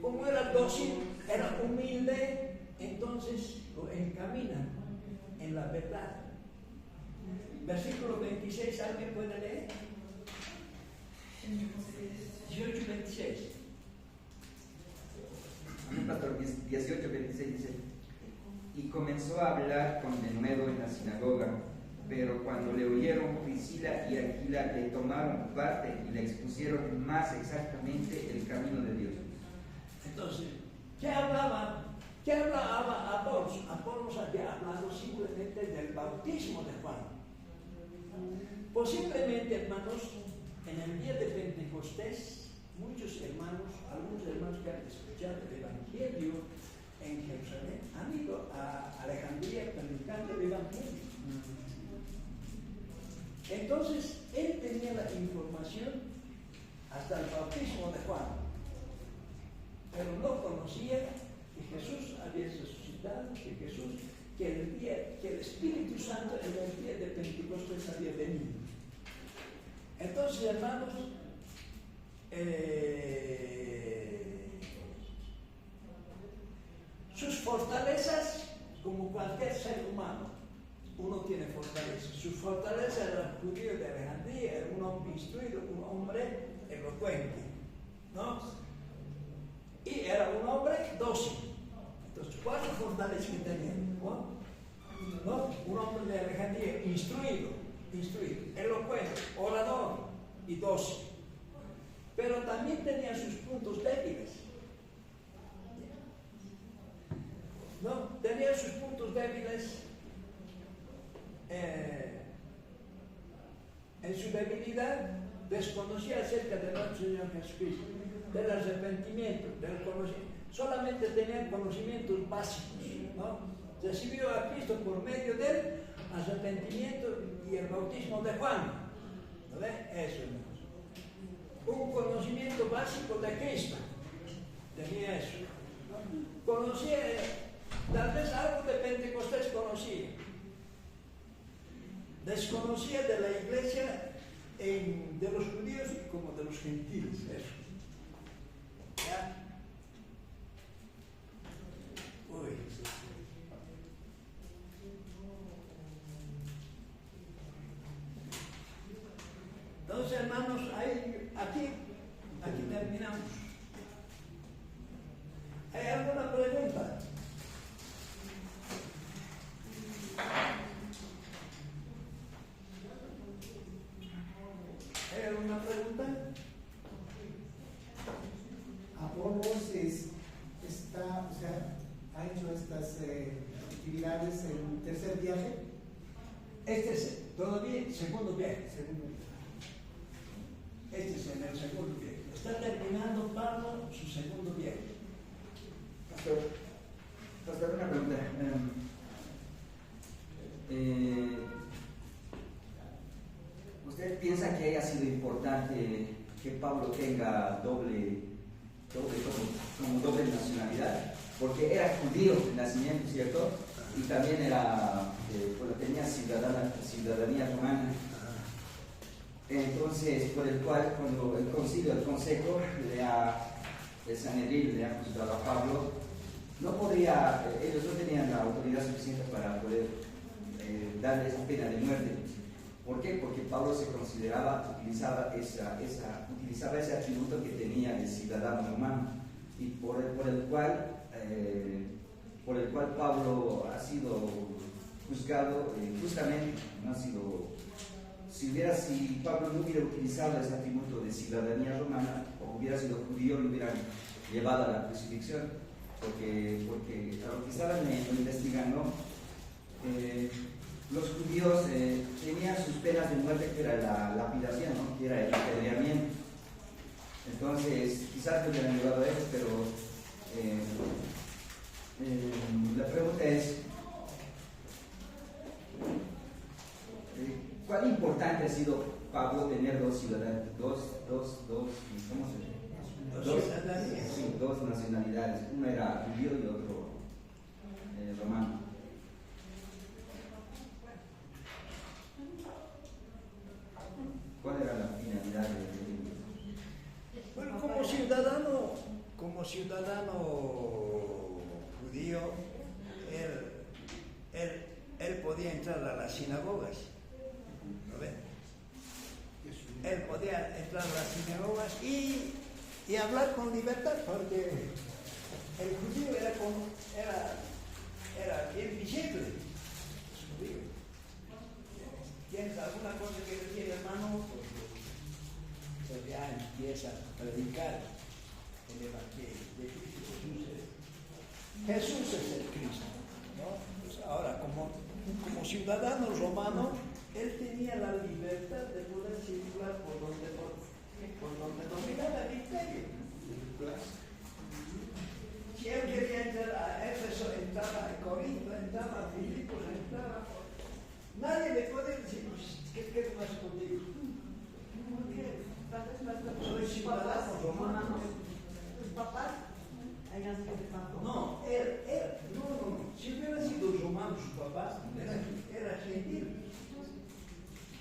Como era dócil, era humilde, entonces lo encaminan en la verdad. Versículo 26, ¿alguien puede leer? 18, 26. Pastor 18, 26 dice: y comenzó a hablar con denuedo en la sinagoga, pero cuando le oyeron Priscila y Aquila le tomaron parte y le expusieron más exactamente el camino de Dios. Entonces, ¿qué hablaba Apolos? Apolos había hablado simplemente del bautismo de Juan. Posiblemente, hermanos, en el día de Pentecostés, algunos hermanos que han escuchado el Evangelio en Jerusalén, han ido a Alejandría predicando el Evangelio. Entonces, él tenía la información hasta el bautismo de Juan, pero no conocía que Jesús había resucitado, que el Espíritu Santo en el día de Pentecostés había venido. Entonces, hermanos, sus fortalezas, como cualquier ser humano, uno tiene fortalezas. Sus fortalezas era el judío de Alejandría, era un hombre instruido, un hombre elocuente, ¿no? Y era un hombre dócil. Entonces, ¿cuáles fortalezas que tenía? ¿No? Un hombre de Alejandría, instruido, elocuente, orador y dócil. Pero también tenía sus puntos débiles. ¿No? Tenía sus puntos débiles en su debilidad. Desconocía acerca de nuestro Señor Jesucristo, del arrepentimiento, del conocimiento. Solamente tenía conocimientos básicos, ¿no? Recibió a Cristo por medio del arrepentimiento y el bautismo de Juan. ¿No ve? Eso, hermanos. Un conocimiento básico de Cristo. Tenía eso, ¿no? Conocía, tal vez algo de Pentecostés conocía. Desconocía de la iglesia de los judíos como de los gentiles. Eso. ¿Ya? Uy. Entonces, hermanos, aquí terminamos. ¿Hay alguna pregunta? ¿Hay alguna pregunta? Apolos ha hecho estas actividades en el tercer viaje. Este es todavía el segundo viaje. Este es en el segundo viaje. Está terminando Pablo su segundo viaje. Pastor, una pregunta. ¿Usted piensa que haya sido importante que Pablo tenga doble nacionalidad? Porque era judío de nacimiento, ¿cierto? Y también tenía ciudadanía romana. Entonces, por el cual, cuando el consejo el Sanedrín le ha juzgado a Pablo, ellos no tenían la autoridad suficiente para poder darle esa pena de muerte. ¿Por qué? Porque Pablo utilizaba ese atributo que tenía de ciudadano romano, y por el cual Pablo ha sido juzgado justamente, no ha sido si Pablo no hubiera utilizado ese atributo de ciudadanía romana o hubiera sido judío, lo hubieran llevado a la crucifixión, porque a lo que estaban investigando, los judíos tenían sus penas de muerte, que era la lapidación, ¿no? Que era el apedreamiento. Entonces, quizás lo hubieran llevado a eso, pero la pregunta es, ¿cuán importante ha sido Pablo tener dos ciudadanos, ¿cómo se llama? Dos nacionalidades? Uno era judío y otro romano. ¿Cuál era la finalidad de Bueno, como ciudadano judío, él podía entrar a las sinagogas, ¿no ven? Él podía entrar a las sinagogas y hablar con libertad, porque el judío era bien visible. Judío. ¿Tienes alguna cosa que decir, hermano? Pues ya empieza a predicar el Evangelio de Cristo Jesús. Jesús es el Cristo, ¿no? Pues ahora, como ciudadano romano, él tenía la libertad de poder circular por donde dominaba el imperio. Si él quería entrar a Éfeso, entraba a Corinto, entraba a Filipos, entraba. Nadie le puede decir, ¿qué pasa contigo? Soy ciudadano romano. ¿Tus papás? No, él, no. Si hubiera sido romano su papá, era gentil.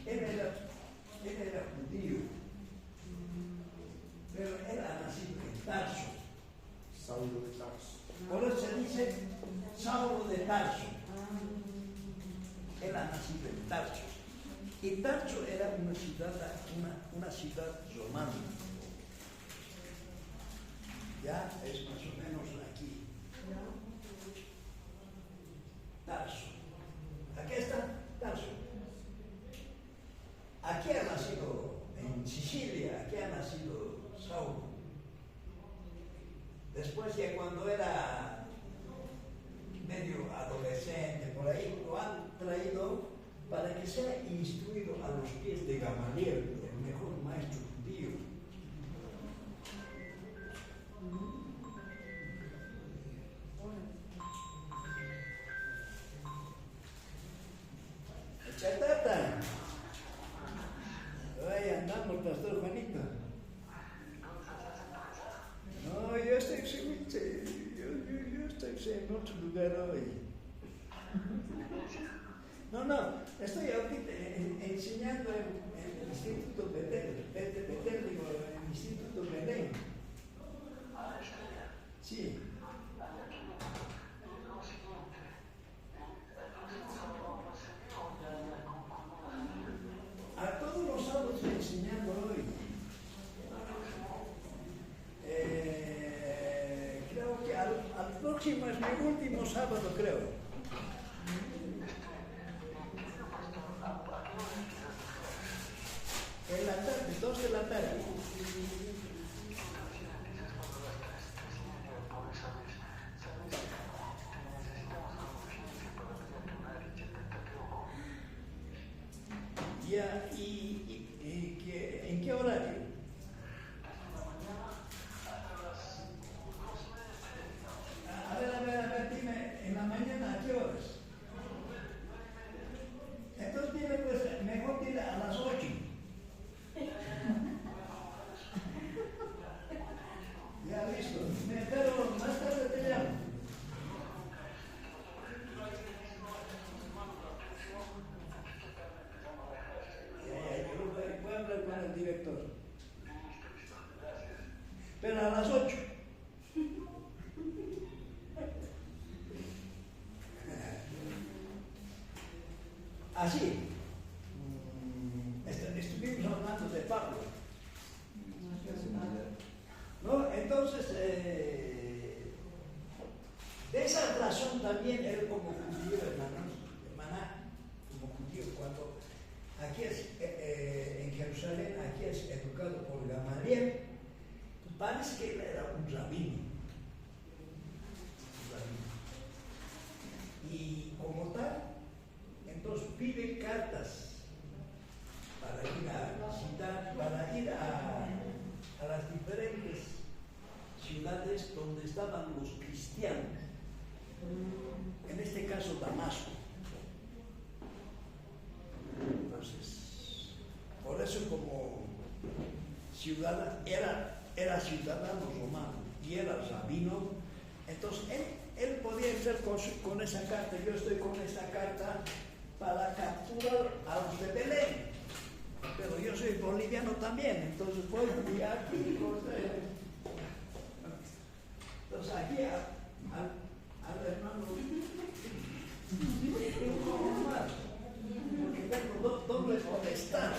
Él era judío. Pero él ha nacido en Tarso. Saulo de Tarso. Por eso se dice Saulo de Tarso. Él ha nacido en Tarso. Y Tarso era una ciudad romana. Ya es más o menos aquí. Tarso. Aquí está Tarso. Aquí ha nacido, en Sicilia, aquí ha nacido Saulo. Después ya cuando era medio adolescente, por ahí lo han traído para que sea instruido a los pies de Gamaliel, el mejor maestro judío. Chatata. Ahí andamos, Pastor Juanito. No, yo estoy en otro lugar hoy. No, estoy ahorita enseñando en el Instituto Betel, digo, en el Instituto Belén. Sí. A todos los sábados estoy enseñando hoy. Creo que al próximo es mi último sábado, creo. En la tarde, 2 de la tarde. Ya, ¿en qué horario? A ver, dime, ¿en la mañana a qué horas? Entonces dile, pues, mejor dile a las 8. Ya, listo. Pero más tarde te llamo. Ya, yo voy a hablar con el director. aquí es, en Jerusalén, aquí es educado por Gamaliel, parece que él era un rabino. Y como tal, entonces pide cartas para ir a visitar, para ir a las diferentes ciudades donde estaban los cristianos, en este caso Damasco. Entonces, por eso como ciudadano, era ciudadano romano y era rabino, entonces él podía entrar con esa carta. Yo estoy con esta carta para capturar a los de Belén, pero yo soy boliviano también, entonces voy aquí. Entonces aquí al hermano, porque tengo doble potestad.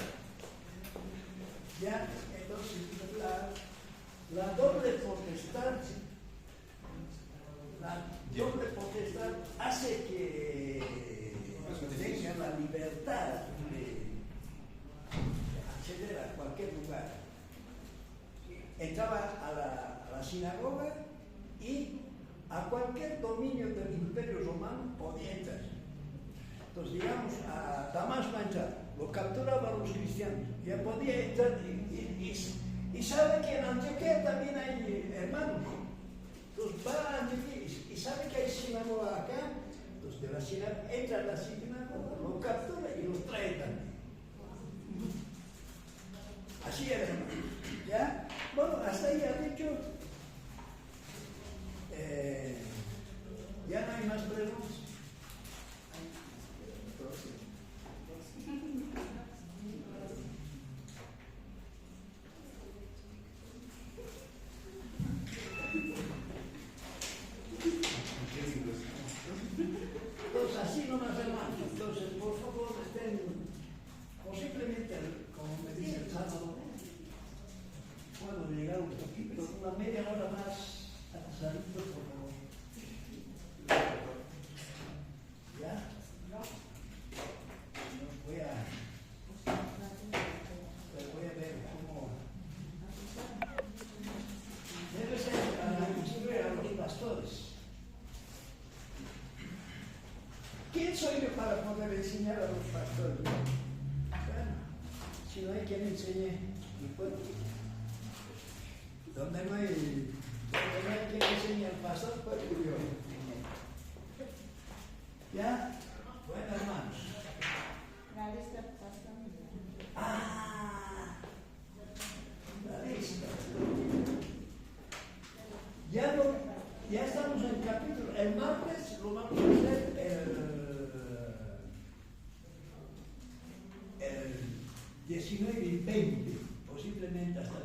Ya, entonces la doble potestad hace que tenga la libertad de acceder a cualquier lugar. Entraba a la sinagoga y a cualquier dominio del Imperio Romano podía entrar. Entonces, digamos, a Damasco entrar, lo capturaban los cristianos, ya podía entrar y sabe que en Antioquía también hay hermanos. Entonces va a Antioquía y sabe que hay sinagoga acá, entonces de la sinagoga entra a la sinagoga, lo captura y los trae también. Así era, ¿ya? Bueno, hasta ahí ha dicho. Ya no hay más preguntas. Entonces, así nomás, hermanos. Entonces, por favor, estén, o simplemente, como me dice el sábado, puedo llegar un poquito, una media hora más atrasadito, por favor. ¿Ya? Voy a ver cómo debe ser para instruir a los pastores. ¿Quién soy yo para poder enseñar a los pastores? Bueno, si no hay quien enseñe mi pueblo. Donde no hay quien enseñe al pastor, pues yo. ¿Ya? Bueno, hermanos. La lista pasó. La lista. Ya estamos en el capítulo. El martes lo vamos a hacer el 19 y 20, posiblemente hasta